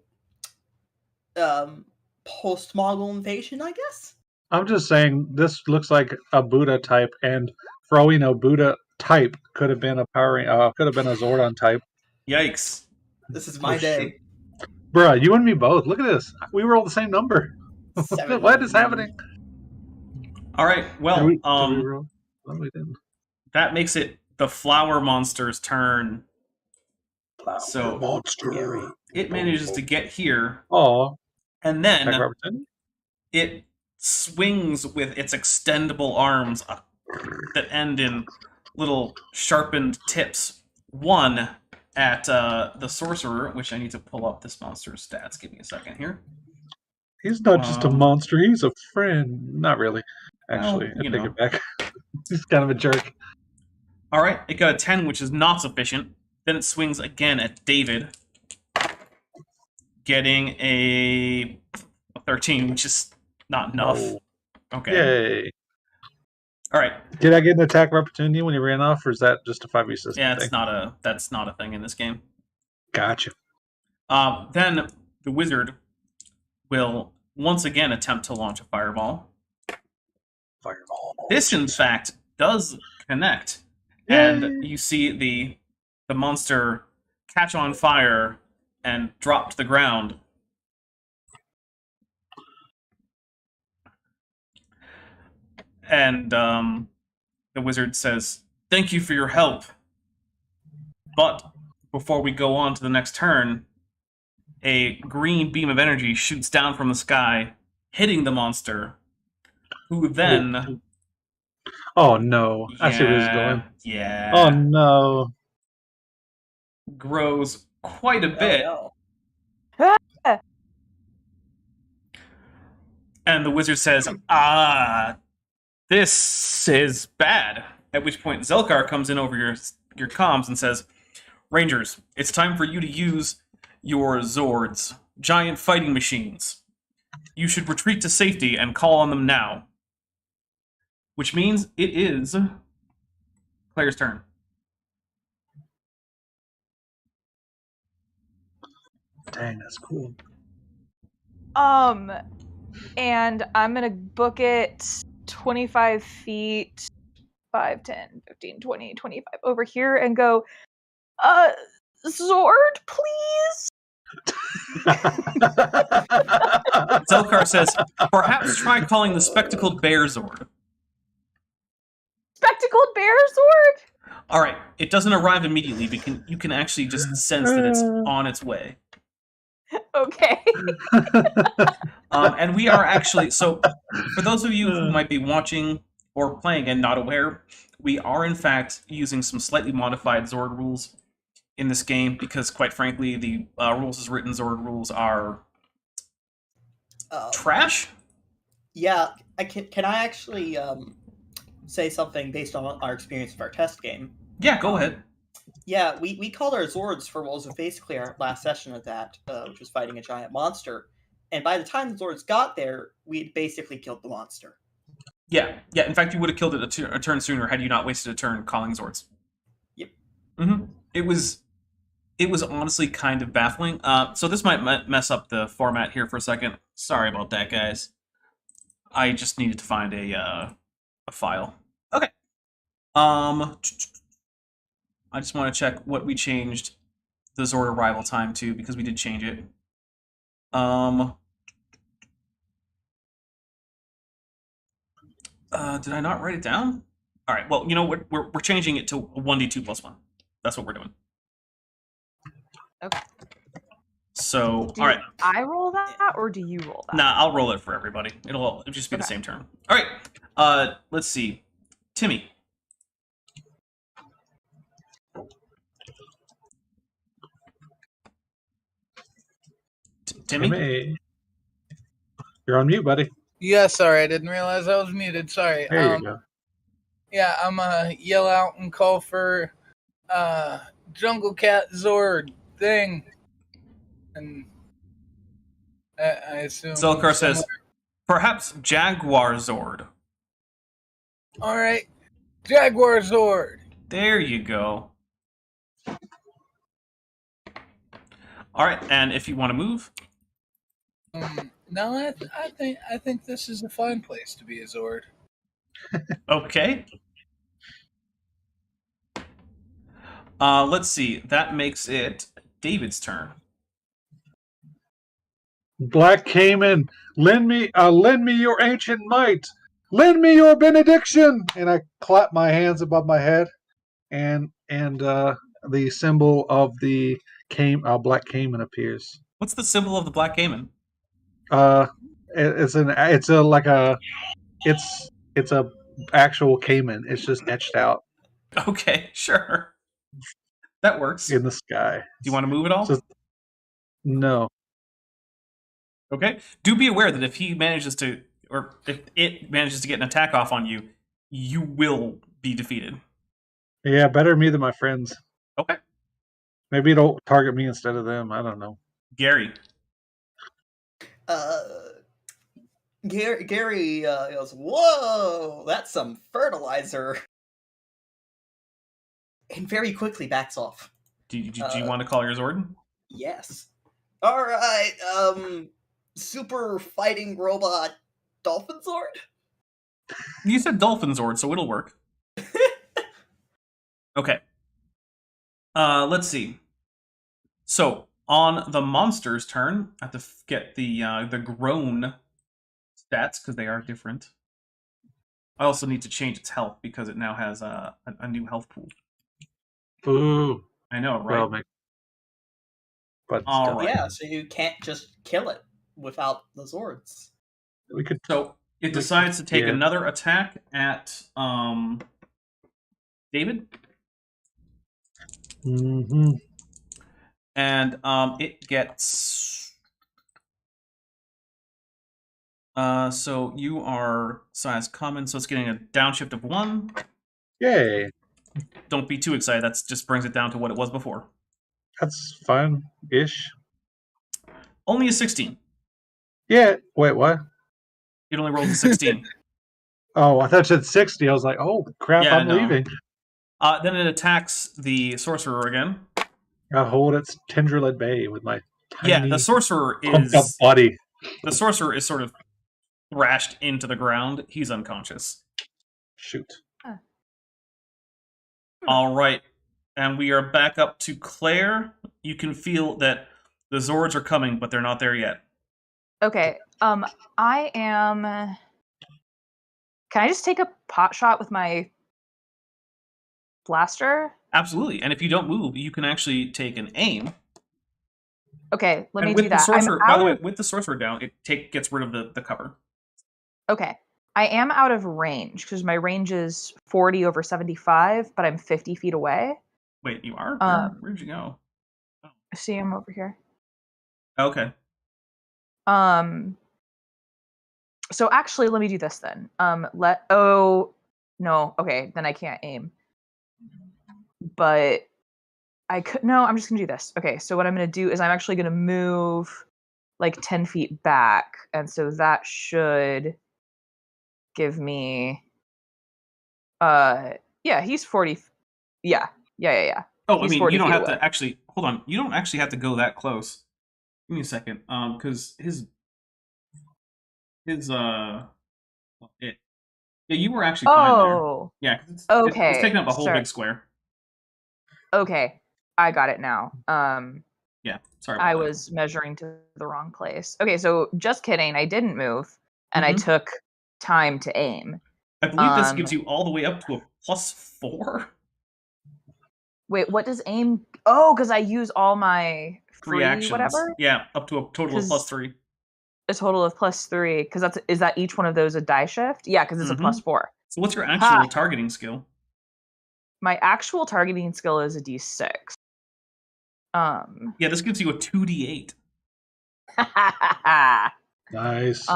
post-Mongol invasion, I guess. I'm just saying this looks like a Buddha type, and for all we know, Buddha type could have been a could have been a Zordon type. Yikes. This is my Oh, day. Bruh, you and me both. Look at this. We rolled the same number. Seven. What is happening? All right. Well, Did we roll? No, we didn't. that makes it the flower monster's turn. So Monster. it manages to get here, Oh, and Jack then Robertson. it swings with its extendable arms that end in little sharpened tips. One at the sorcerer, which I need to pull up this monster's stats. Give me a second here. He's not just a monster. He's a friend. Not really. Actually, Well, I you take know. it back. He's kind of a jerk. All right, it got a 10, which is not sufficient. Then it swings again at David, getting a 13, which is not enough. Oh, Okay. yay. All right. Did I get an attack of opportunity when he ran off, or is that just a 5v system Yeah, thing? that's not a thing in this game. Gotcha. Then the wizard will once again attempt to launch a fireball. Fireball. This, in fact, does connect, and you see the monster catch on fire and drop to the ground. And the wizard says, "Thank you for your help. But before we go on to the next turn, a green beam of energy shoots down from the sky, hitting the monster, who then... Oh no! I see where this is going. Yeah. Oh no! Grows quite a bit. Oh, And the wizard says, this is bad. At which point Zelkar comes in over your comms and says, Rangers, it's time for you to use your Zords, giant fighting machines. You should retreat to safety and call on them now. Which means it is Claire's turn. Dang, that's cool. And I'm gonna book it 25 feet, 5, 10, 15, 20, 25 over here and go, Zord, please? Zelkar says, perhaps try calling the Spectacled Bear Zord. Spectacled bear Zord? Alright, it doesn't arrive immediately, but you can actually just sense that it's on its way. Okay. And we are actually, so for those of you who might be watching or playing and not aware, we are in fact using some slightly modified Zord rules in this game because, quite frankly, the rules as written Zord rules are trash. Yeah, can I actually say something based on our experience of our test game? Yeah, go ahead. Yeah, we called our Zords for what was basically our last session of that, which was fighting a giant monster. And by the time the Zords got there, we had basically killed the monster. Yeah. In fact, you would have killed it a turn sooner had you not wasted a turn calling Zords. Yep. Mm-hmm. It was honestly kind of baffling. So this might mess up the format here for a second. Sorry about that, guys. I just needed to find a file. Okay. I just want to check what we changed the Zord arrival time to, because we did change it. Did I not write it down? All right. Well, you know what? We're changing it to 1d2+1. That's what we're doing. Okay. So, Do all right. I roll that, or do you roll that? Nah, I'll roll it for everybody. It'll just be the same turn. All right. Let's see. Timmy. Timmy? You're on mute, buddy. Yeah, sorry, I didn't realize I was muted. Sorry. There you go. Yeah, I'm yell out and call for Jungle Cat Zord thing. And I assume Zelkar says, perhaps Jaguar Zord. All right, Jaguar Zord. There you go. All right, and if you want to move, No, I think this is a fine place to be a Zord. okay. Let's see. That makes it David's turn. Black Cayman, lend me your ancient might. Lend me your benediction. And I clap my hands above my head, and the symbol of the Black Cayman appears. What's the symbol of the Black Cayman? It's a actual cayman. It's just etched out Okay, sure. That works. in the sky. Do you want to move at all? No. Okay. Do be aware that if he manages to, or if it manages to get an attack off on you, you will be defeated. Yeah, better me than my friends. Okay. Maybe it'll target me instead of them. I don't know. Gary. Gary goes, "Whoa, that's some fertilizer," and very quickly backs off. Do you want to call your Zord? Yes. All right. Super fighting robot Dolphin Zord. You said Dolphin Zord, so it'll work. Okay. Let's see. So on the monster's turn, I have to get the groan stats because they are different. I also need to change its health because it now has a new health pool. Ooh. I know, right? Well, but All still, right. Yeah, so you can't just kill it without the Zords. we could. So it decides to take Yeah. another attack at David, Mm-hmm. and it gets. So you are size common, so it's getting a downshift of 1. Yay. Don't be too excited. That just brings it down to what it was before. That's fun-ish. Only a 16. Yeah. Wait, what? It only rolls a 16. Oh, I thought you said 60. I was like, oh, crap, Yeah, I'm no. leaving. Then it attacks the sorcerer again. I hold its tendril at bay with my tiny, Yeah, the sorcerer pumped up is body. sort of thrashed into the ground. He's unconscious. Shoot. All right, and we are back up to Claire. You can feel that the Zords are coming, but they're not there yet. Okay. I am. Can I just take a pot shot with my blaster? Absolutely, and if you don't move, you can actually take an aim. Okay, let And me with do the that. sorcerer, I'm by out the way, of- with the sorcerer down, it gets rid of the cover. Okay. I am out of range because my range is 40 over 75, but I'm 50 feet away. Wait, you are? Where'd you go? See him over here. Okay. So actually, let me do this then. Oh no, okay, then I can't aim. But I could no, I'm just gonna do this. Okay, so what I'm gonna do is I'm actually gonna move like 10 feet back, and so that should give me yeah, he's 40. Yeah. Oh, I He's mean, 40 you don't feet have away. to actually hold on. You don't actually have to go that close. Give me a second. Because yeah, you were actually fine there. Oh, Yeah, 'cause it's okay. taking up a whole Sorry. big square. Okay, I got it now. Yeah, sorry about I that. was measuring to the wrong place. Okay, so just kidding. I didn't move, and I Mhm. took time to aim. I believe this gives you all the way up to a +4. Wait, what does aim? Oh, because I use all my Free free actions. whatever. Yeah, up to a total of 'Cause- +3. A total of +3. Because is that each one of those a die shift? Yeah, because it's a Mhm. +4. So what's your actual targeting skill? My actual targeting skill is a D6. Yeah, this gives you a 2d8. Nice.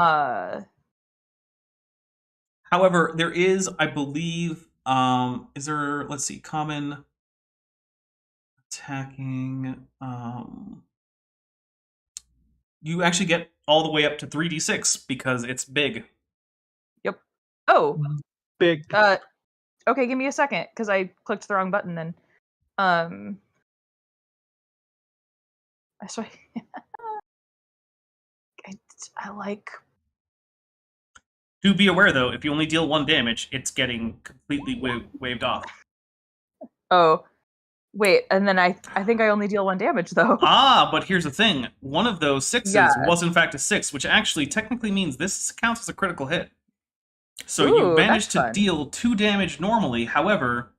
However, there is, I believe, is there, let's see, common attacking, you actually get all the way up to 3d6 because it's big. Oh, Big. okay, give me a second because I clicked the wrong button then. So I like. Do be aware, though, if you only deal 1 damage, it's getting completely waved off. Oh, wait, and then I think I only deal 1 damage though. Ah, but here's the thing. One of those 6s Yeah. was in fact a 6, which actually technically means this counts as a critical hit. So Ooh, you managed that's to fun. deal 2 damage normally. However,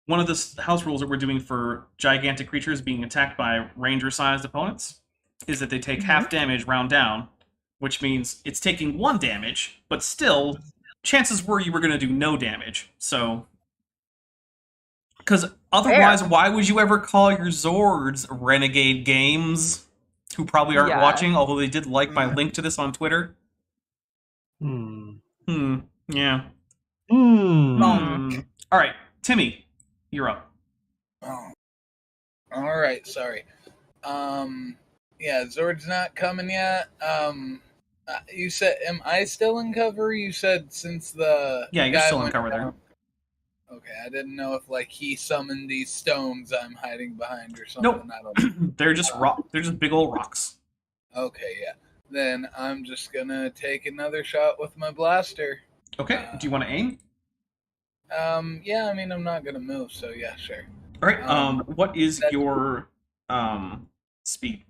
one of the house rules that we're doing for gigantic creatures being attacked by ranger-sized opponents is that they take half damage round down, which means it's taking 1 damage, but still, chances were you were going to do no damage. So, because otherwise, why would you ever call your Zords Renegade Games, who probably aren't Yeah. watching, although they did like my link to this on Twitter? Yeah. All right, Timmy, you're up. Oh. All right, sorry. Yeah, Zord's not coming yet. You said, am I still in cover? You said since the Yeah, you're guy still in went cover there. down. Okay, I didn't know if like he summoned these stones I'm hiding behind or something. Nope. I don't know. They're just rock. They're just big old rocks. Okay, yeah. Then I'm just gonna take another shot with my blaster. Okay. Do you want to aim? Yeah, I mean I'm not gonna move, so yeah, sure. All right. What is that's- your speed?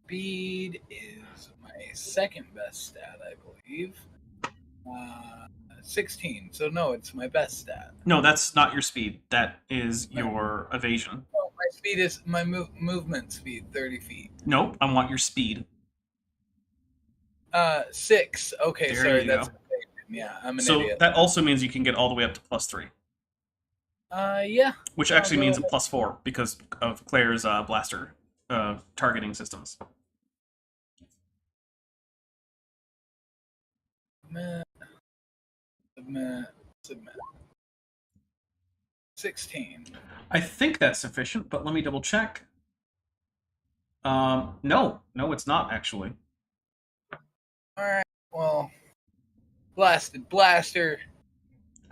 Speed is my second best stat, I believe. 16. So no, it's my best stat. No, that's not your speed. That is your evasion. Oh, my speed is my movement speed, 30 feet. Nope. I want your speed. 6. Okay, There sorry, you that's go. yeah, I'm an So idiot. that also means you can get all the way up to +3, Yeah. which actually I'll means a go- +4 because of Claire's blaster targeting systems. Submit. 16. I think that's sufficient, but let me double check. No, it's not actually. Alright, well. Blasted blaster.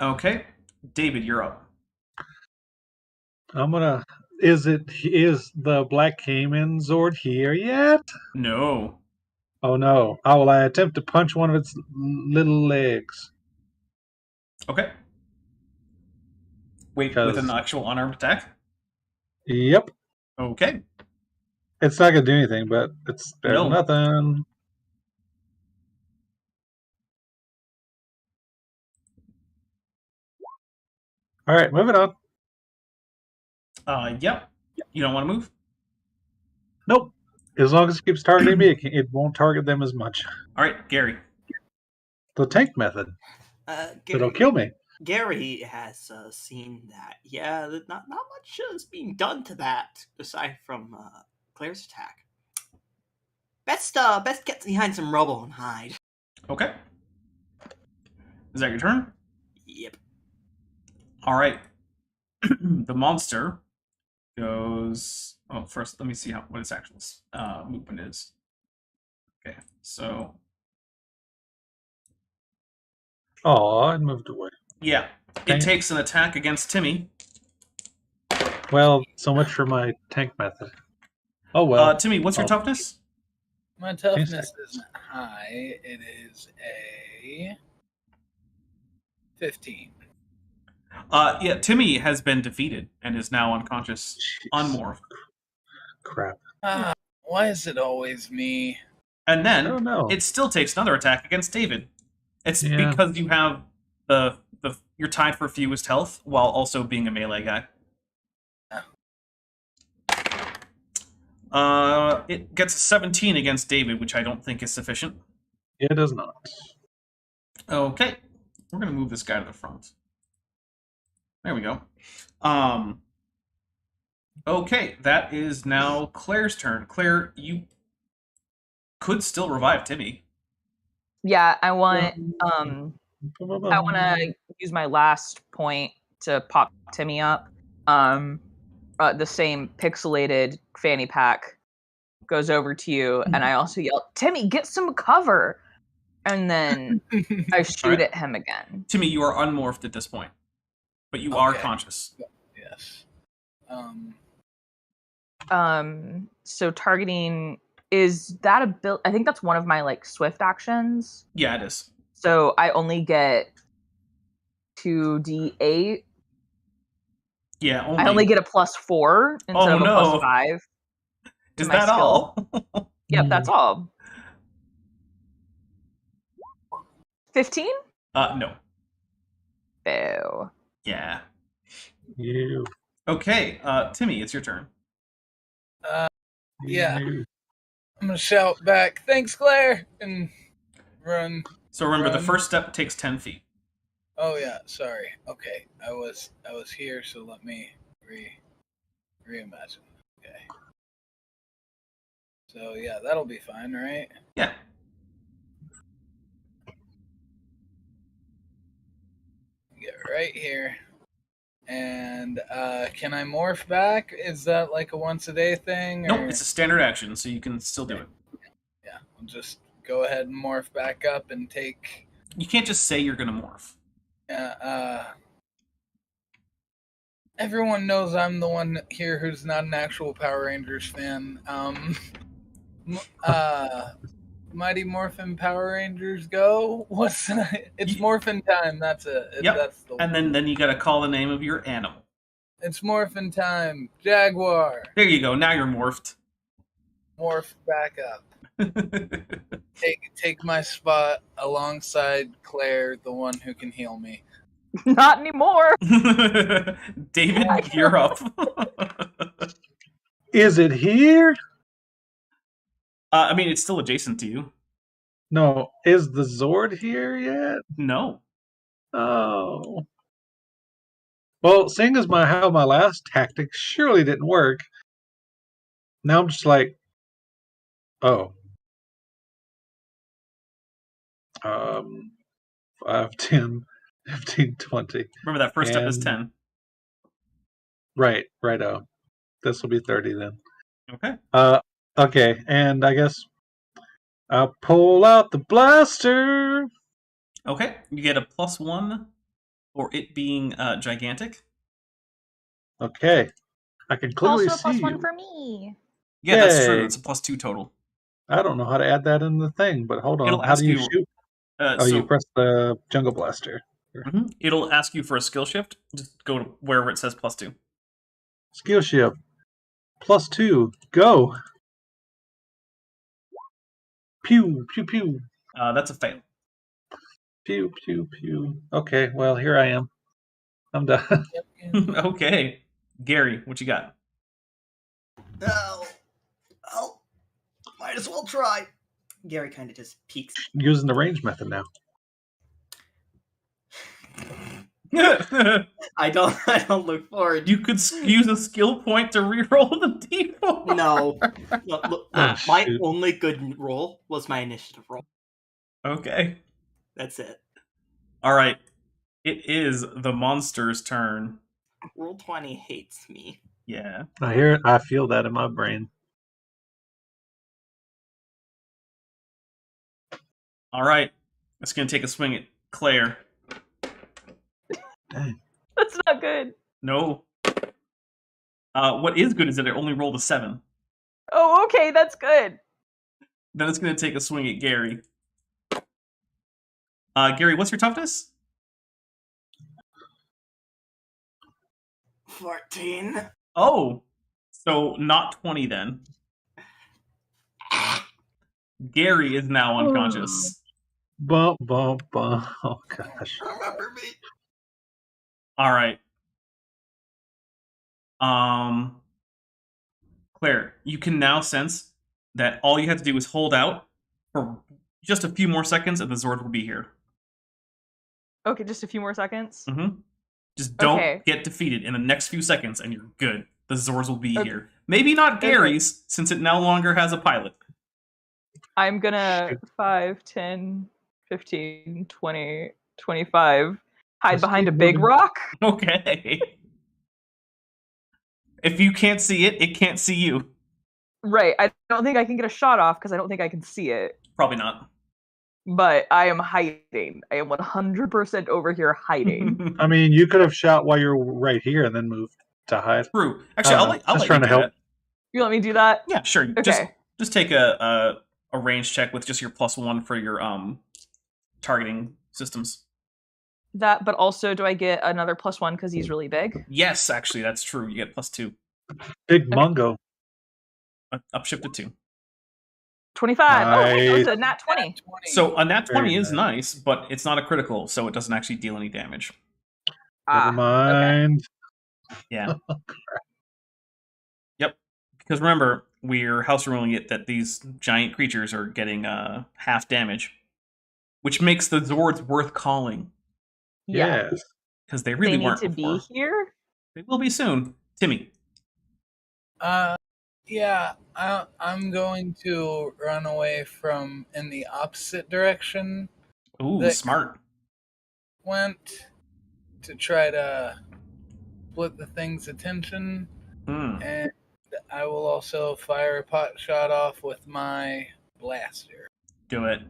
Okay, David, you're up. I'm gonna. Is the Black Cayman Zord here yet? No. Oh no! How will I attempt to punch one of its little legs? Okay. Wait, Because- with an actual unarmed attack? Yep. Okay. It's not gonna do anything, but it's better than No. nothing. All right, moving on. Yep. You don't want to move? Nope. As long as it keeps targeting me, it won't target them as much. All right, Gary. The tank method. It'll Gary, kill me. Gary has seen that. Yeah, not much is being done to that aside from Claire's attack. Best get behind some rubble and hide. Okay. Is that your turn? Yep. All right. The monster goes. Oh, first, let me see what its actual movement is. Okay, so Oh, it moved away. yeah, Dang it it. takes an attack against Timmy. Well, so much for my tank method. Oh well. Timmy, what's your Oh. toughness? My toughness seconds. isn't high. It is a 15. Yeah, Timmy has been defeated and is now unconscious, Jeez. unmorphed. Crap. Why is it always me? And I then don't know. it still takes another attack against David. It's Yeah. because you have you're tied for fewest health while also being a melee guy. It gets a 17 against David, which I don't think is sufficient. It does not. Okay, we're gonna move this guy to the front. There we go. Okay, that is now Claire's turn. Claire, you could still revive Timmy. Yeah, I want to use my last point to pop Timmy up. The same pixelated fanny pack goes over to you, and I also yell, "Timmy, get some cover!" And then I shoot Alright. at him again. Timmy, you are unmorphed at this point, but you are Okay. conscious. Yes. So targeting, is that a I think that's one of my like swift actions. Yeah, it is. So I only get 2d8. Yeah, I only get a +4 instead of a no. +5. Is my that skill. all? Yep, that's all. 15? No. Boo. Yeah. You. Okay, Timmy, it's your turn. Yeah. You. I'm gonna shout back, "Thanks, Claire!" and run. So remember, the Run. first step takes 10 feet. Oh yeah, sorry. Okay, I was here, so let me reimagine. Okay. So yeah, that'll be fine, right? Yeah. Get right here. And can I morph back? Is that like a once a day thing? Nope, or- it's a standard action, so you can still do it. Yeah, I'll just go ahead and morph back up and take. You can't just say you're gonna morph. Everyone knows I'm the one here who's not an actual Power Rangers fan. Mighty Morphin Power Rangers go. It's Morphin time. That's it. Yep. That's the And then you gotta call the name of your animal. It's Morphin time. Jaguar. There you go. Now you're morphed. Morph back up. Take my spot alongside Claire, the one who can heal me. Not anymore. David, you're up. Is it here? I mean, it's still adjacent to you. No. Is the Zord here yet? No. Oh. Well, seeing as how my last tactic surely didn't work, now I'm just like, oh. 5, 10, 15, 20. Remember that first step is And- 10. Right. This will be 30 then. Okay. Okay, and I guess I'll pull out the blaster. Okay. You get a +1 for it being gigantic. Okay. I can clearly Also a plus see one you. for me. Yeah, that's true. Yay. It's a +2 total. I don't know how to add that in the thing, but hold on. It'll How ask do you you- shoot? So You press the jungle blaster. mhm. It'll ask you for a skill shift. Just go to wherever it says +2. Skill shift. +2. Go. Pew, pew, pew. That's a fail. Pew, pew, pew. Okay, well, here I am. I'm done. Okay. Gary, what you got? Oh, might as well try. Gary kind of just peeks. Using the range method now. I don't look forward. You could use a skill point to reroll the d4. No. Look, Oh, my shoot. only good roll was my initiative roll. Okay. That's it. All right. It is the monster's turn. Roll 20 hates me. Yeah. I hear it. I feel that in my brain. All right. It's going to take a swing at Claire. Dang. That's not good. No. What is good is that it only rolled a 7. Oh, okay, that's good. Then it's going to take a swing at Gary. Gary, what's your toughness? 14. Oh. So not 20 then. Gary is now unconscious. Bump, bump, bump. Oh, gosh. Remember me. All right. Claire, you can now sense that all you have to do is hold out for just a few more seconds and the Zord will be here. Okay, just a few more seconds. Mm-hmm. Just don't Okay. get defeated in the next few seconds and you're good. The Zords will be Okay. here. Maybe not Okay. Gary's, since it no longer has a pilot. I'm gonna Shoot. 5, 10, 15, 20, 25. Hide Let's behind a keep big moving. rock. Okay. If you can't see it, it can't see you. Right. I don't think I can get a shot off because I don't think I can see it. Probably not. But I am hiding. I am 100% over here hiding. I mean, you could have shot while you're right here and then moved to hide. True. Actually, I'll let Just you trying to do help. that. You let me do that? Yeah, sure. Okay. Just take a range check with just your +1 for your targeting systems. That, but also, do I get another +1 because he's really big? Yes, actually, that's true. You get +2. Big Mungo. Upshift to 2. 25. Oh, hey, that was a Nice. nat 20. So a nat 20 Very is nice, but it's not a critical, so it doesn't actually deal any damage. Never mind. Yeah. Yep. Because remember, we're house ruling it that these giant creatures are getting half damage, which makes the Zords worth calling Yeah. Yes. because they really They need weren't to before. be here? They will be soon. Timmy. Yeah, I'm going to run away from in the opposite direction Ooh, That- smart. went to try to split the thing's attention, Hmm. and I will also fire a pot shot off with my blaster. Do it.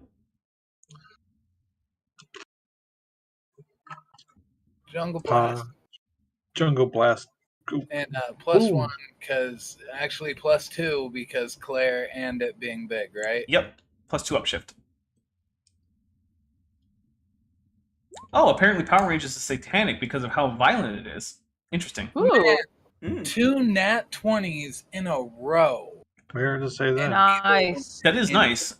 Jungle Blast. Jungle Blast. And plus Ooh. 1, because actually plus 2, because Claire and it being big, right? Yep. +2 upshift. Oh, apparently Power Rangers is satanic because of how violent it is. Interesting. Ooh, Mm. 2 nat 20s in a row. Where to say that? nice. That is nice.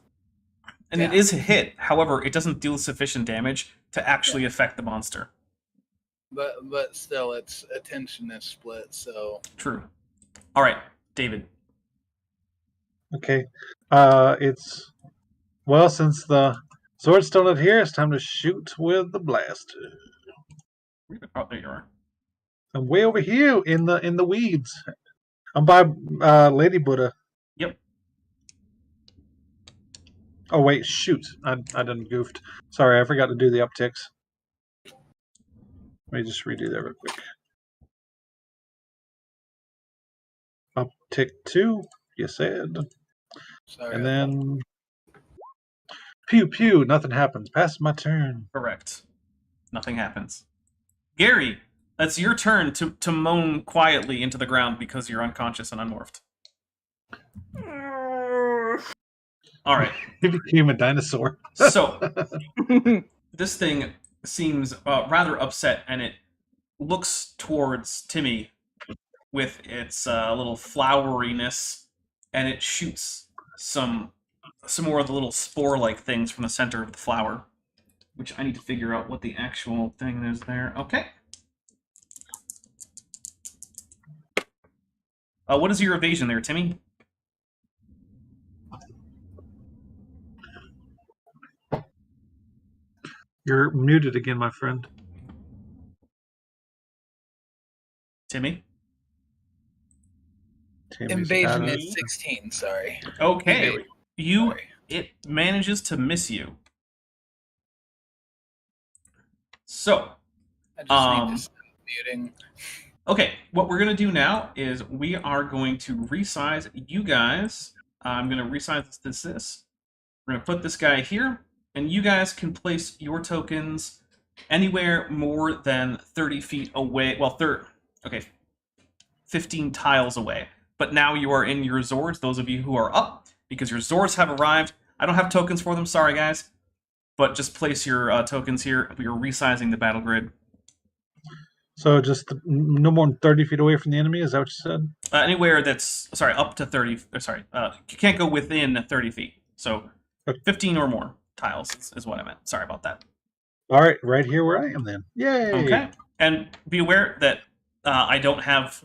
And it Yeah. is a hit. However, it doesn't deal sufficient damage to actually affect the monster. But still, its attention is split, so... True. All right, David. Okay. It's well, since the sword's still not here, it's time to shoot with the blaster. Oh, there you are. I'm way over here in the weeds. I'm by Lady Buddha. Yep. Oh wait, shoot! I done goofed. Sorry, I forgot to do the upticks. Let me just redo that real quick. Uptick 2, you said, Sorry. and then pew pew. Nothing happens. Pass my turn. Correct. Nothing happens. Gary, that's your turn to moan quietly into the ground because you're unconscious and unmorphed. All right. He became a dinosaur. So this thing seems rather upset, and it looks towards Timmy with its little floweriness, and it shoots some more of the little spore-like things from the center of the flower, which I need to figure out what the actual thing is there. Okay. What is your evasion there, Timmy? You're muted again, my friend. Timmy? Timmy's Invasion got it. is 16, sorry. Okay. You Sorry. it manages to miss you. So, I just need to stop muting. okay, what we're going to do now is we are going to resize you guys. I'm going to resize this. We're going to put this guy here, and you guys can place your tokens anywhere more than 30 feet away. Well, 15 tiles away. But now you are in your Zords, those of you who are up, because your Zords have arrived. I don't have tokens for them, sorry guys. But just place your tokens here. We are resizing the battle grid. So just no more than 30 feet away from the enemy. Is that what you said? Anywhere that's up to 30. You can't go within 30 feet. So 15 or more tiles is what I meant. Sorry about that. All right, right here where I am then. Yay! Okay, and be aware that I don't have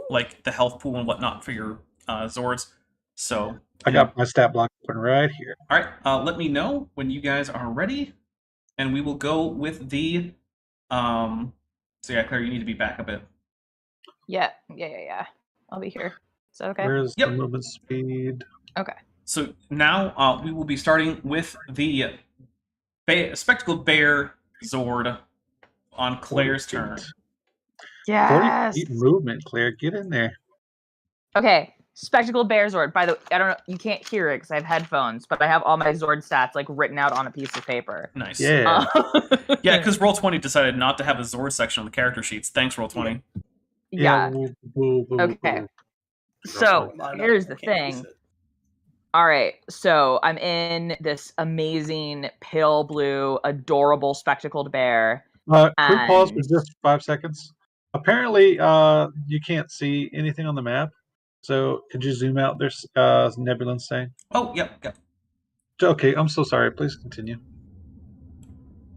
like the health pool and whatnot for your Zords. So I got my stat block open right here. all right, let me know when you guys are ready, and we will go with the. So yeah, Claire, you need to be back a bit. Yeah. I'll be here. Is that okay? Where's Yep. the movement speed? Okay. So now we will be starting with the Spectacled Bear Zord on Claire's 40 turn. feet. 40 Yes. feet movement, Claire. Get in there. Okay. Spectacled Bear Zord. By the way, I don't know. You can't hear it because I have headphones, but I have all my Zord stats like written out on a piece of paper. Nice. Yeah. Yeah, because Roll20 decided not to have a Zord section on the character sheets. Thanks, Roll20. Yeah. Boo. Okay. So Mine, here's I the can't use thing. it. All right, so I'm in this amazing pale blue, adorable spectacled bear. Quick pause for And- just 5 seconds. Apparently, you can't see anything on the map. So could you zoom out? There's Nebulin's saying. Oh, yep. Okay, I'm so sorry. Please continue.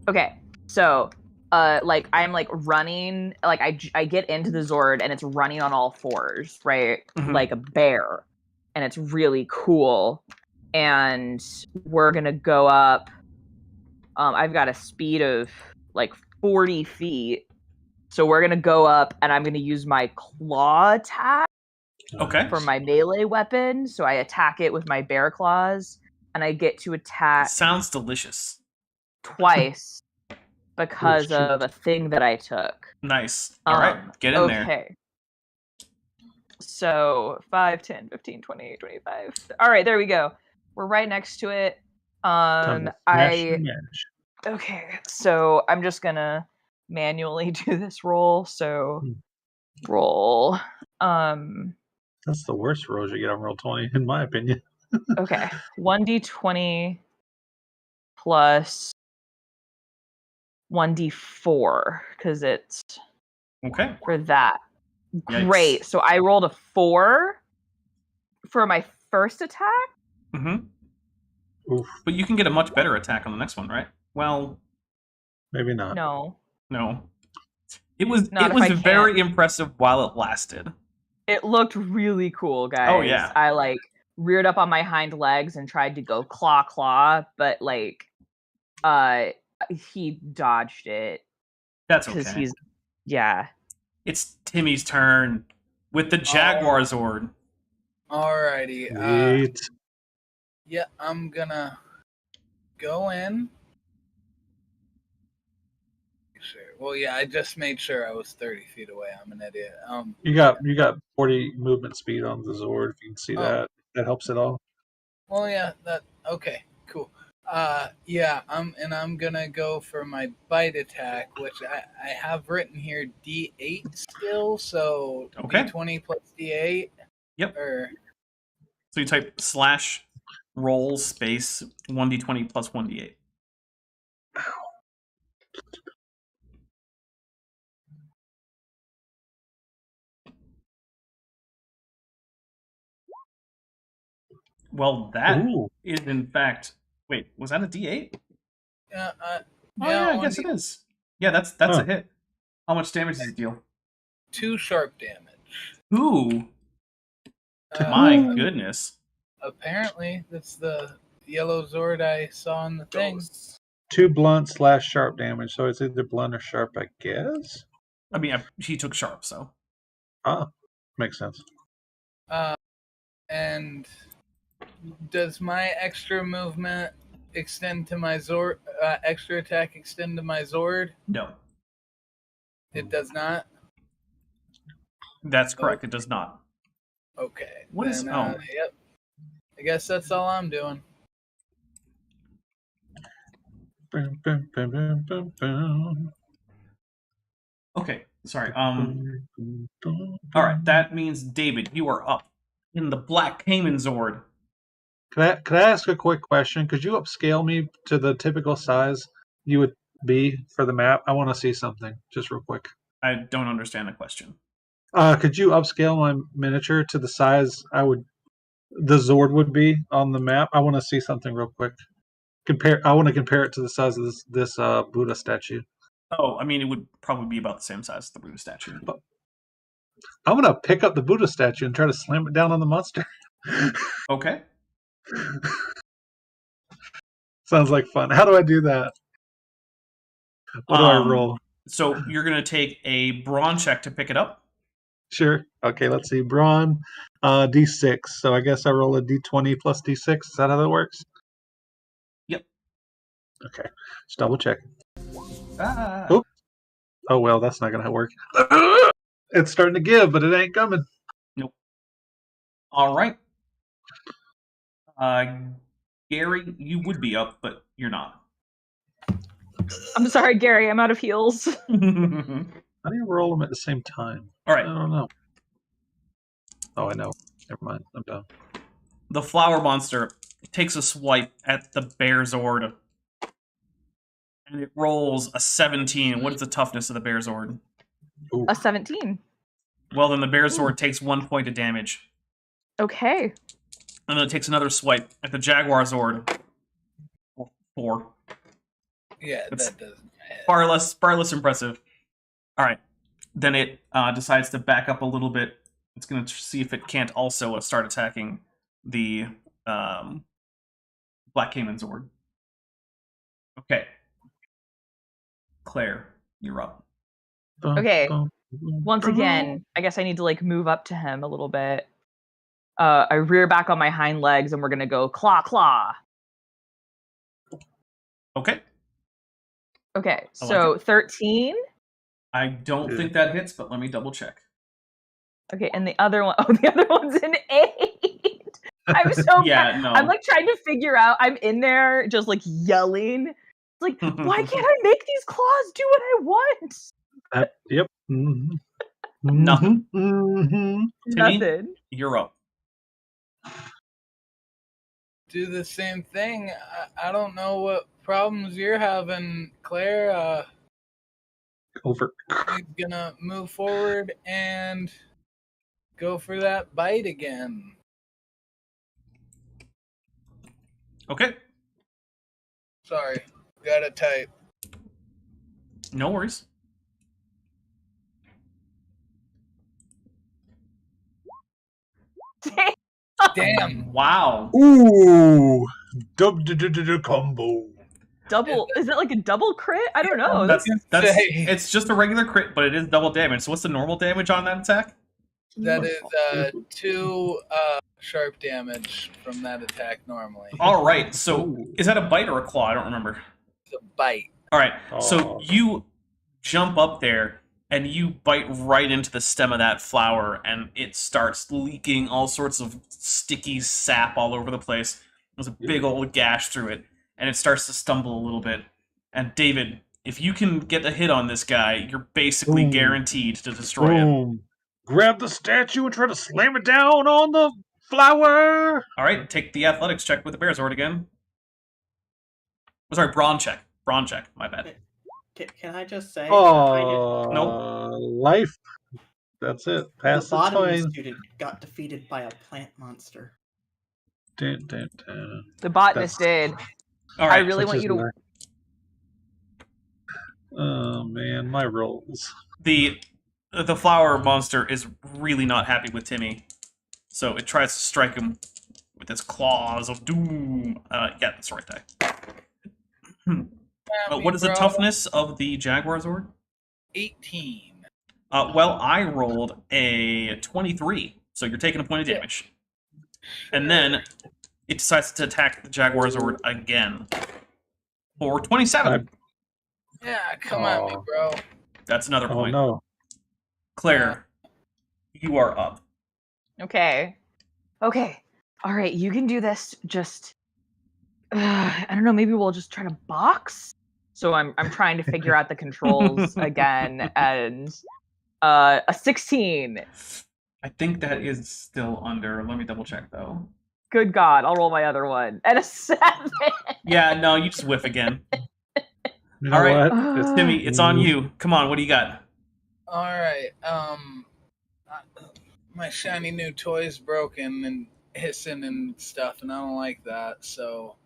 Okay, so like I'm like running, like I get into the Zord and it's running on all fours, right? Mhm. Like a bear, and it's really cool. And we're gonna go up. I've got a speed of like 40 feet, so we're gonna go up, and I'm gonna use my claw attack Okay. for my melee weapon. So I attack it with my bear claws, and I get to attack Sounds delicious. twice because shoot. of a thing that I took. Nice. All right, get in there. Okay. So 5, 10, 15, 20, 25. All right, there we go. We're right next to it. Time to smash I and mash. okay. So I'm just gonna manually do this roll. So roll. That's the worst rolls you get on roll 20, in my opinion. Okay. 1d20 plus 1d4 because it's Okay. for that. Yikes. Great. So I rolled a 4 for my first attack. Mm-hmm. Oof, But you can get a much better attack on the next one, right? Well, maybe not. No, no. It was Not it if was I can't. very impressive while it lasted. it looked really cool, guys. Oh, yeah. I like reared up on my hind legs and tried to go claw, but like, he dodged it That's because okay. he's yeah. It's Timmy's turn with the Jaguar Zord. Alrighty. Sweet. Yeah, I'm gonna go in. Sure. Well, yeah, I just made sure I was 30 feet away. I'm an idiot. You got 40 movement speed on the Zord. If you can see Oh. that, that helps at all. Well, yeah, okay, cool. Yeah, I'm gonna go for my bite attack, which I have written here D8 still, so Okay. D20 plus D8. Yep. Or So you type slash roll space 1d20 plus 1d8. Well, that Ooh. is in fact. Wait, was that a d8? yeah, Oh yeah, I guess it is. Yeah, that's a hit. How much damage does it deal? 2 sharp damage. Ooh, Uh, my goodness. Apparently, that's the yellow Zord I saw in the thing. 2 blunt / sharp damage, so it's either blunt or sharp, I guess. I mean, he took sharp, so. Ah, makes sense. And does my extra movement extend to my Zord? Extra attack extend to my Zord? No, It does not. that's correct. It does not. Okay. What is- oh. Yep. I guess that's all I'm doing. Boom, boom, boom, boom, boom, boom. Okay, sorry. Boom, boom, boom, All right, boom. that means David, you are up in the Black Cayman Zord. Could I ask a quick question? Could you upscale me to the typical size you would be for the map? I want to see something, just real quick. I don't understand the question. Could you upscale my miniature to the size the Zord would be on the map? I want to see something real quick. I want to compare it to the size of this Buddha statue. Oh, I mean, it would probably be about the same size as the Buddha statue. I'm gonna pick up the Buddha statue and try to slam it down on the monster. Okay. Sounds like fun. How do I do that? What do I roll? So you're going to take a brawn check to pick it up. Sure. Okay, let's see. Brawn, D6. So I guess I roll a D20 plus D6. Is that how that works? Yep. Okay. Just double check. Ah. Oop. Oh, well, that's not going to work. It's starting to give, but it ain't coming. Nope. All right. Gary, you would be up, but you're not. I'm sorry, Gary. I'm out of heals. How do you roll them at the same time? All I right. don't know. Oh, I know. Never mind. I'm done. The flower monster takes a swipe at the bear Zord, and it rolls a 17. What is the toughness of the bear Zord? Ooh. A 17. Well, then the bear Zord takes 1 point of damage. Okay. And then it takes another swipe at the Jaguar Zord. 4. Yeah, It's that doesn't hit. Far less impressive. All right. Then it decides to back up a little bit. It's going to see if it can't also start attacking the Black Cayman Zord. Okay. Claire, you're up. Okay. Once again, I guess I need to like move up to him a little bit. I rear back on my hind legs and we're gonna go claw. Okay. Okay, I so like 13. I don't think that hits, but let me double check. Okay, and the other one, the other one's an 8. I'm so Yeah, bad. no. I'm like trying to figure out. I'm in there just like yelling. It's like, why can't I make these claws do what I want? Yep. Mm-hmm. Nothing. Mm-hmm. Timmy? Nothing. You're up. Do the same thing. I don't know what problems you're having, Claire. Over. He's gonna move forward and go for that bite again. Okay. Sorry, gotta type. No worries. Damn. Wow. Ooh. Combo. Double. Is it like a double crit? I don't know. That's Say. it's just a regular crit, but it is double damage. So what's the normal damage on that attack? That is 2 sharp damage from that attack normally. All right. So Ooh. is that a bite or a claw? I don't remember. It's a bite. All right. So Aw. you jump up there and you bite right into the stem of that flower, and it starts leaking all sorts of sticky sap all over the place. There's a big old gash through it, and it starts to stumble a little bit. And David, if you can get a hit on this guy, you're basically Boom. guaranteed to destroy him. Boom. Grab the statue and try to slam it down on the flower. All right, take the athletics check with the Bearzord again. Oh, sorry, brawn check. Brawn check. My bad. Can I just say? Oh, life. That's it. The Pass the botany coin. student got defeated by a plant monster. Dun, dun, dun. The botanist did. All I right. really Such want is you to. life. Oh man, my rolls. The flower monster is really not happy with Timmy, so it tries to strike him with its claws of doom. Yeah, that's the right die. What is the toughness of the Jaguar Zord? 18. Well, I rolled a 23, so you're taking a point of damage. And then it decides to attack the Jaguar Zord again. For 27. Yeah, come at me, Aw. bro. That's another Oh point. no. Claire, you are up. Okay. Okay. All right. You can do this. Just. I don't know. Maybe we'll just try to box. So I'm trying to figure out the controls again, and a 16. I think that is still under. Let me double check though. Good God! I'll roll my other one and a 7. Yeah, no, you just whiff again. You know All right. what? Timmy, it's on you. Come on, what do you got? All right. My shiny new toy's broken and hissing and stuff, and I don't like that. So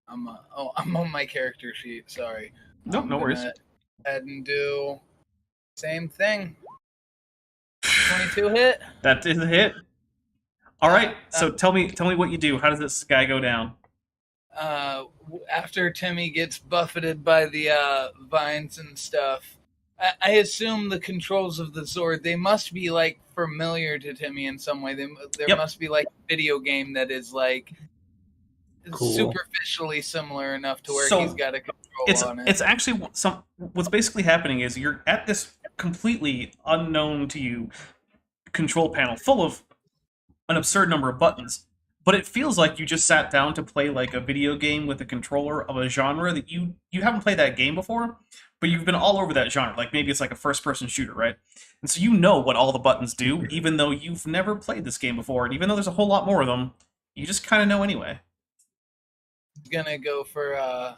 I'm on my character sheet. Sorry. Nope, I'm no worries. gonna Head and do same thing. 22 hit. That is a hit. All right. So tell me what you do. How does this guy go down? After Timmy gets buffeted by the vines and stuff, I assume the controls of the Zord, they must be like familiar to Timmy in some way. There Yep. must be like a video game that is like Cool. superficially similar enough to where So, he's got a control on it. It's actually what's basically happening is you're at this completely unknown to you control panel full of an absurd number of buttons, but it feels like you just sat down to play like a video game with a controller of a genre that you haven't played that game before, but you've been all over that genre. Like maybe it's like a first-person shooter, right? And so you know what all the buttons do, even though you've never played this game before, and even though there's a whole lot more of them, you just kind of know anyway. Gonna go for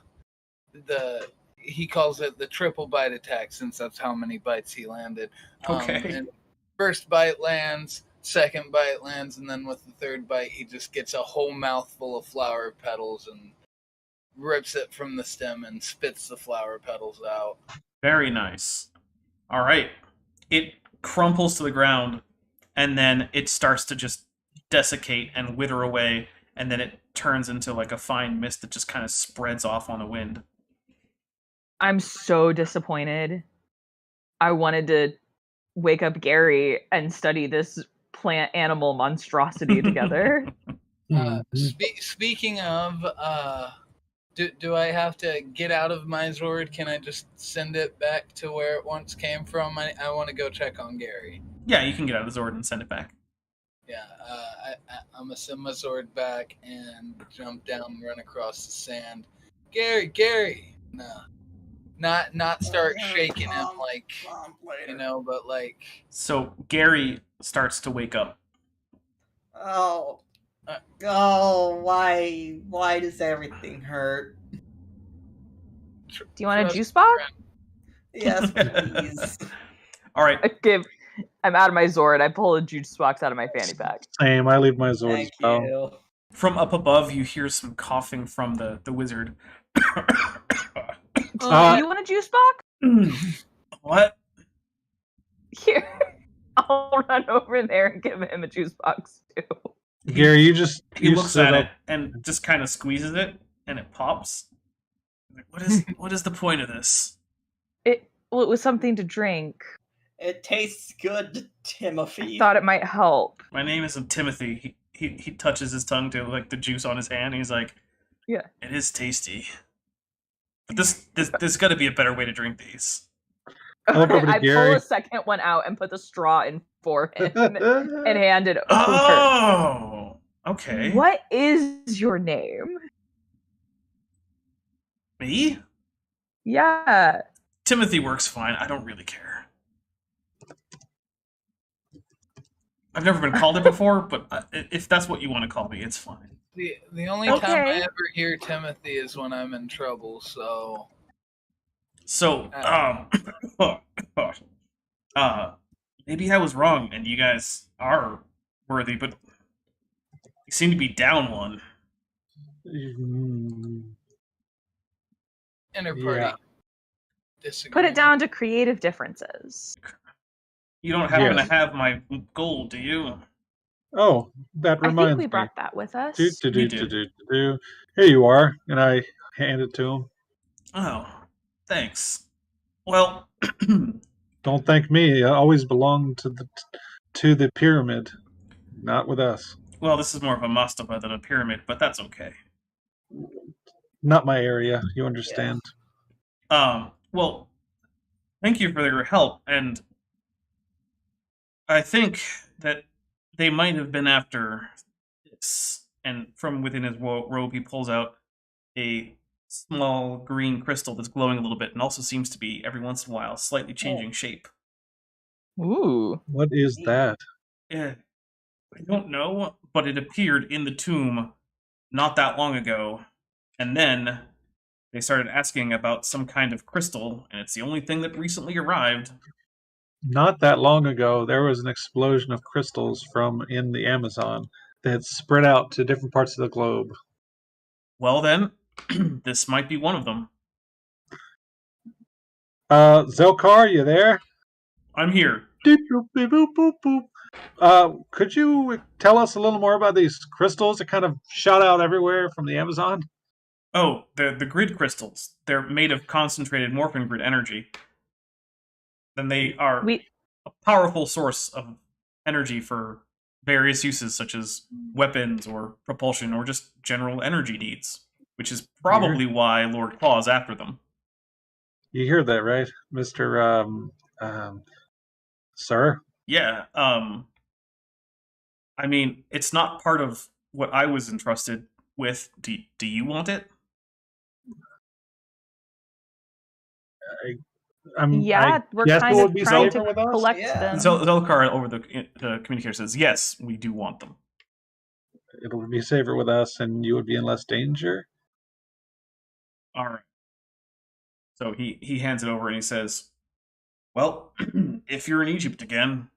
he calls it the triple bite attack, since that's how many bites he landed. Okay. And first bite lands, second bite lands, and then with the third bite he just gets a whole mouthful of flower petals and rips it from the stem and spits the flower petals out. Very nice. All right. It crumples to the ground, and then it starts to just desiccate and wither away, and then it turns into like a fine mist that just kind of spreads off on the wind. I'm so disappointed. I wanted to wake up Gary and study this plant animal monstrosity together. Speaking of, do I have to get out of my Zord? Can I just send it back to where it once came from? I want to go check on Gary. Yeah, you can get out of the Zord and send it back. Yeah, I'm gonna send my sword back and jump down and run across the sand. Gary, no, not start shaking him like but like. So Gary starts to wake up. Oh. Uh, Why does everything hurt? Do you want a Trust juice box? Yes, please. All right. I'm out of my Zord. I pull a juice box out of my fanny pack. Same. I leave my Zord as Thank well. you. From up above, you hear some coughing from the wizard. Do you want a juice box? What? Here. I'll run over there and give him a juice box too. Gary, you just He you looks sit at up. it and just kind of squeezes it, and it pops. Like, what is the point of this? It was something to drink. It tastes good, I Timothy. thought it might help. My name isn't Timothy. He touches his tongue to like the juice on his hand. He's like, Yeah. It is tasty. But there's got to be a better way to drink these. I look over to I Gary. pull a second one out and put the straw in for him and hand it over. Oh, okay. What is your name? Me? Yeah. Timothy works fine. I don't really care. I've never been called it before, but if that's what you want to call me, it's fine. The only time I Okay. ever hear Timothy is when I'm in trouble. So So, maybe I was wrong, and you guys are worthy, but you seem to be down one. interparty Yeah. Put disagreement. it down to creative differences. You don't happen Yes. to have my gold, do you? Oh, that I reminds think we me. brought that with us. Do, do, do, You do, did. do, do. Here you are, and I hand it to him. Oh, thanks. Well, Don't thank me. I always belong to the pyramid, not with us. well, this is more of a mastaba than a pyramid, but that's okay. Not my area. You understand? Well, thank you for your help, and I think that they might have been after this. And from within his robe, he pulls out a small green crystal that's glowing a little bit, and also seems to be every once in a while slightly changing shape. Ooh. What is that? I don't know, but it appeared in the tomb not that long ago, and then they started asking about some kind of crystal, and it's the only thing that recently arrived. Not that long ago, there was an explosion of crystals from in the Amazon that spread out to different parts of the globe. Well, then, this might be one of them. Zelkar, you there? I'm here. Doop, doop, beep, boop, boop, boop. Could you tell us a little more about these crystals that kind of shot out everywhere from the Amazon? Oh, the grid crystals. They're made of concentrated morphin grid energy. Then they are a powerful source of energy for various uses, such as weapons or propulsion or just general energy needs, which is probably why Lord Claw's after them. You hear that, right, Mr. Sir? Yeah, I mean, it's not part of what I was entrusted with. Do you want it? Yeah, we're guess kind it of would be trying safer to with us? collect Yeah. them. Zelkar over the communicator says, yes, we do want them. It'll be safer with us, and you would be in less danger. All right. So he hands it over and he says, well, if you're in Egypt again,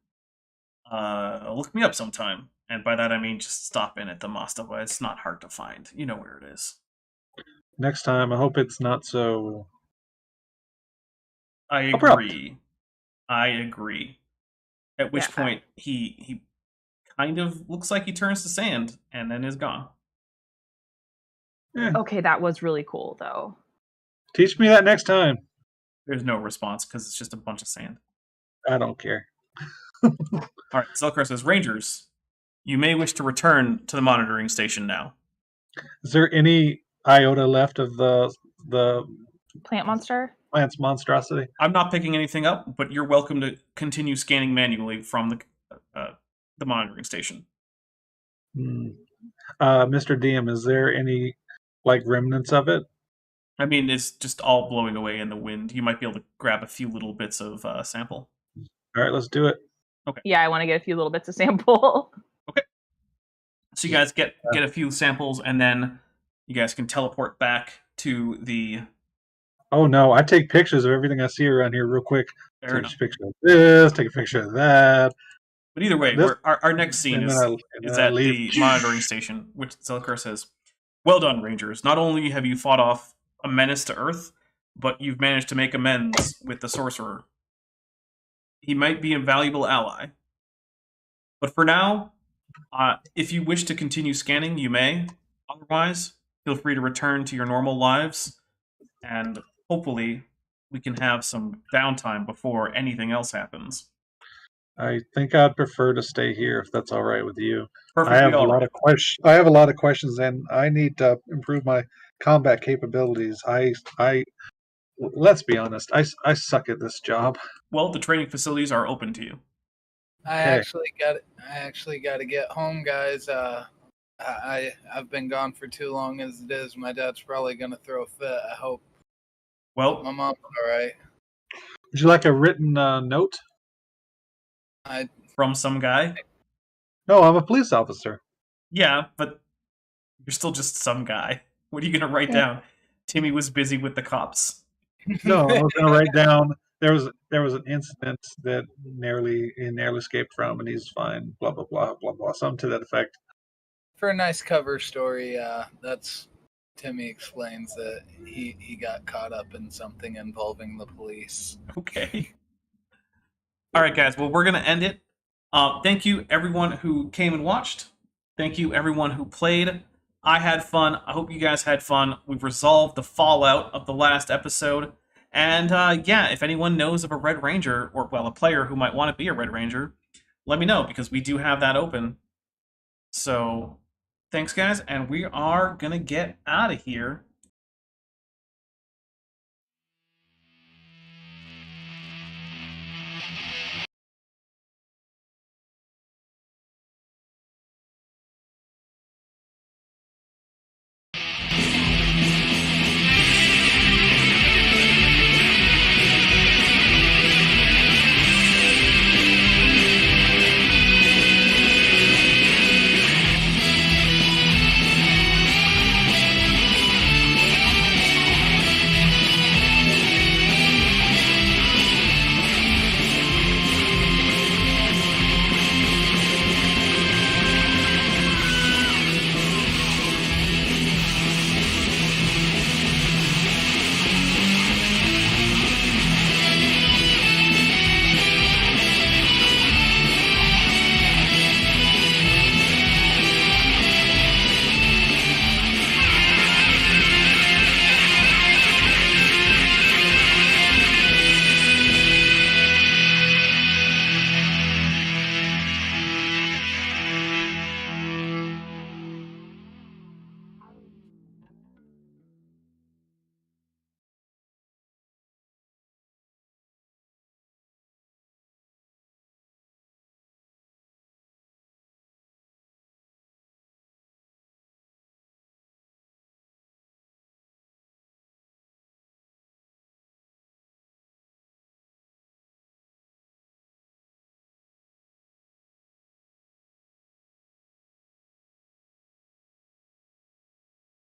look me up sometime. And by that I mean just stop in at the mastaba. It's not hard to find. You know where it is. Next time, I hope it's not so. I Abrupt. agree. I agree. At which Yeah. point he kind of looks like he turns to sand and then is gone. Okay, that was really cool, though. Teach me that next time. There's no response because it's just a bunch of sand. I don't care. All right, Zelkar says, Rangers, you may wish to return to the monitoring station now. Is there any iota left of the Plant monster? plant's monstrosity? I'm not picking anything up, but you're welcome to continue scanning manually from the monitoring station. Mr. DM, is there any like remnants of it? I mean, it's just all blowing away in the wind. You might be able to grab a few little bits of sample. All right, let's do it. Yeah, I want to get a few little bits of sample. So you guys get a few samples, and then you guys can teleport back to the. Oh no, I take pictures of everything I see around here real quick. Fair Take enough. a picture of this, take a picture of that. But either way, This- our next scene and is then I at leave. the monitoring station, which Zelkar says, "Well done, Rangers. Not only have you fought off a menace to Earth, but you've managed to make amends with the Sorcerer. He might be a valuable ally. But for now, if you wish to continue scanning, you may. Otherwise, feel free to return to your normal lives, and hopefully we can have some downtime before anything else happens." I think I'd prefer to stay here if that's all right with you. Perfectly I have a all lot right. of questions. I have a lot of questions, and I need to improve my combat capabilities. Let's be honest. I suck at this job. Well, the training facilities are open to you. I Okay. actually got to get home, guys. I've been gone for too long as it is. My dad's probably gonna throw a fit. I hope my Well, mom's all right. Would you like a written note? from some guy? No, I'm a police officer. Yeah, but you're still just some guy. What are you going to write Okay. down? Timmy was busy with the cops. No, I was going to write down there was an incident that he narrowly escaped from, and he's fine. Blah blah blah blah blah. Something to that effect. For a nice cover story, that's Timmy explains that he got caught up in something involving the police. Okay. All right, guys. Well, we're going to end it. Thank you, everyone who came and watched. Thank you, everyone who played. I had fun. I hope you guys had fun. We've resolved the fallout of the last episode. And yeah, if anyone knows of a Red Ranger, or, well, a player who might want to be a Red Ranger, let me know, because we do have that open. So, thanks, guys. And we are going to get out of here.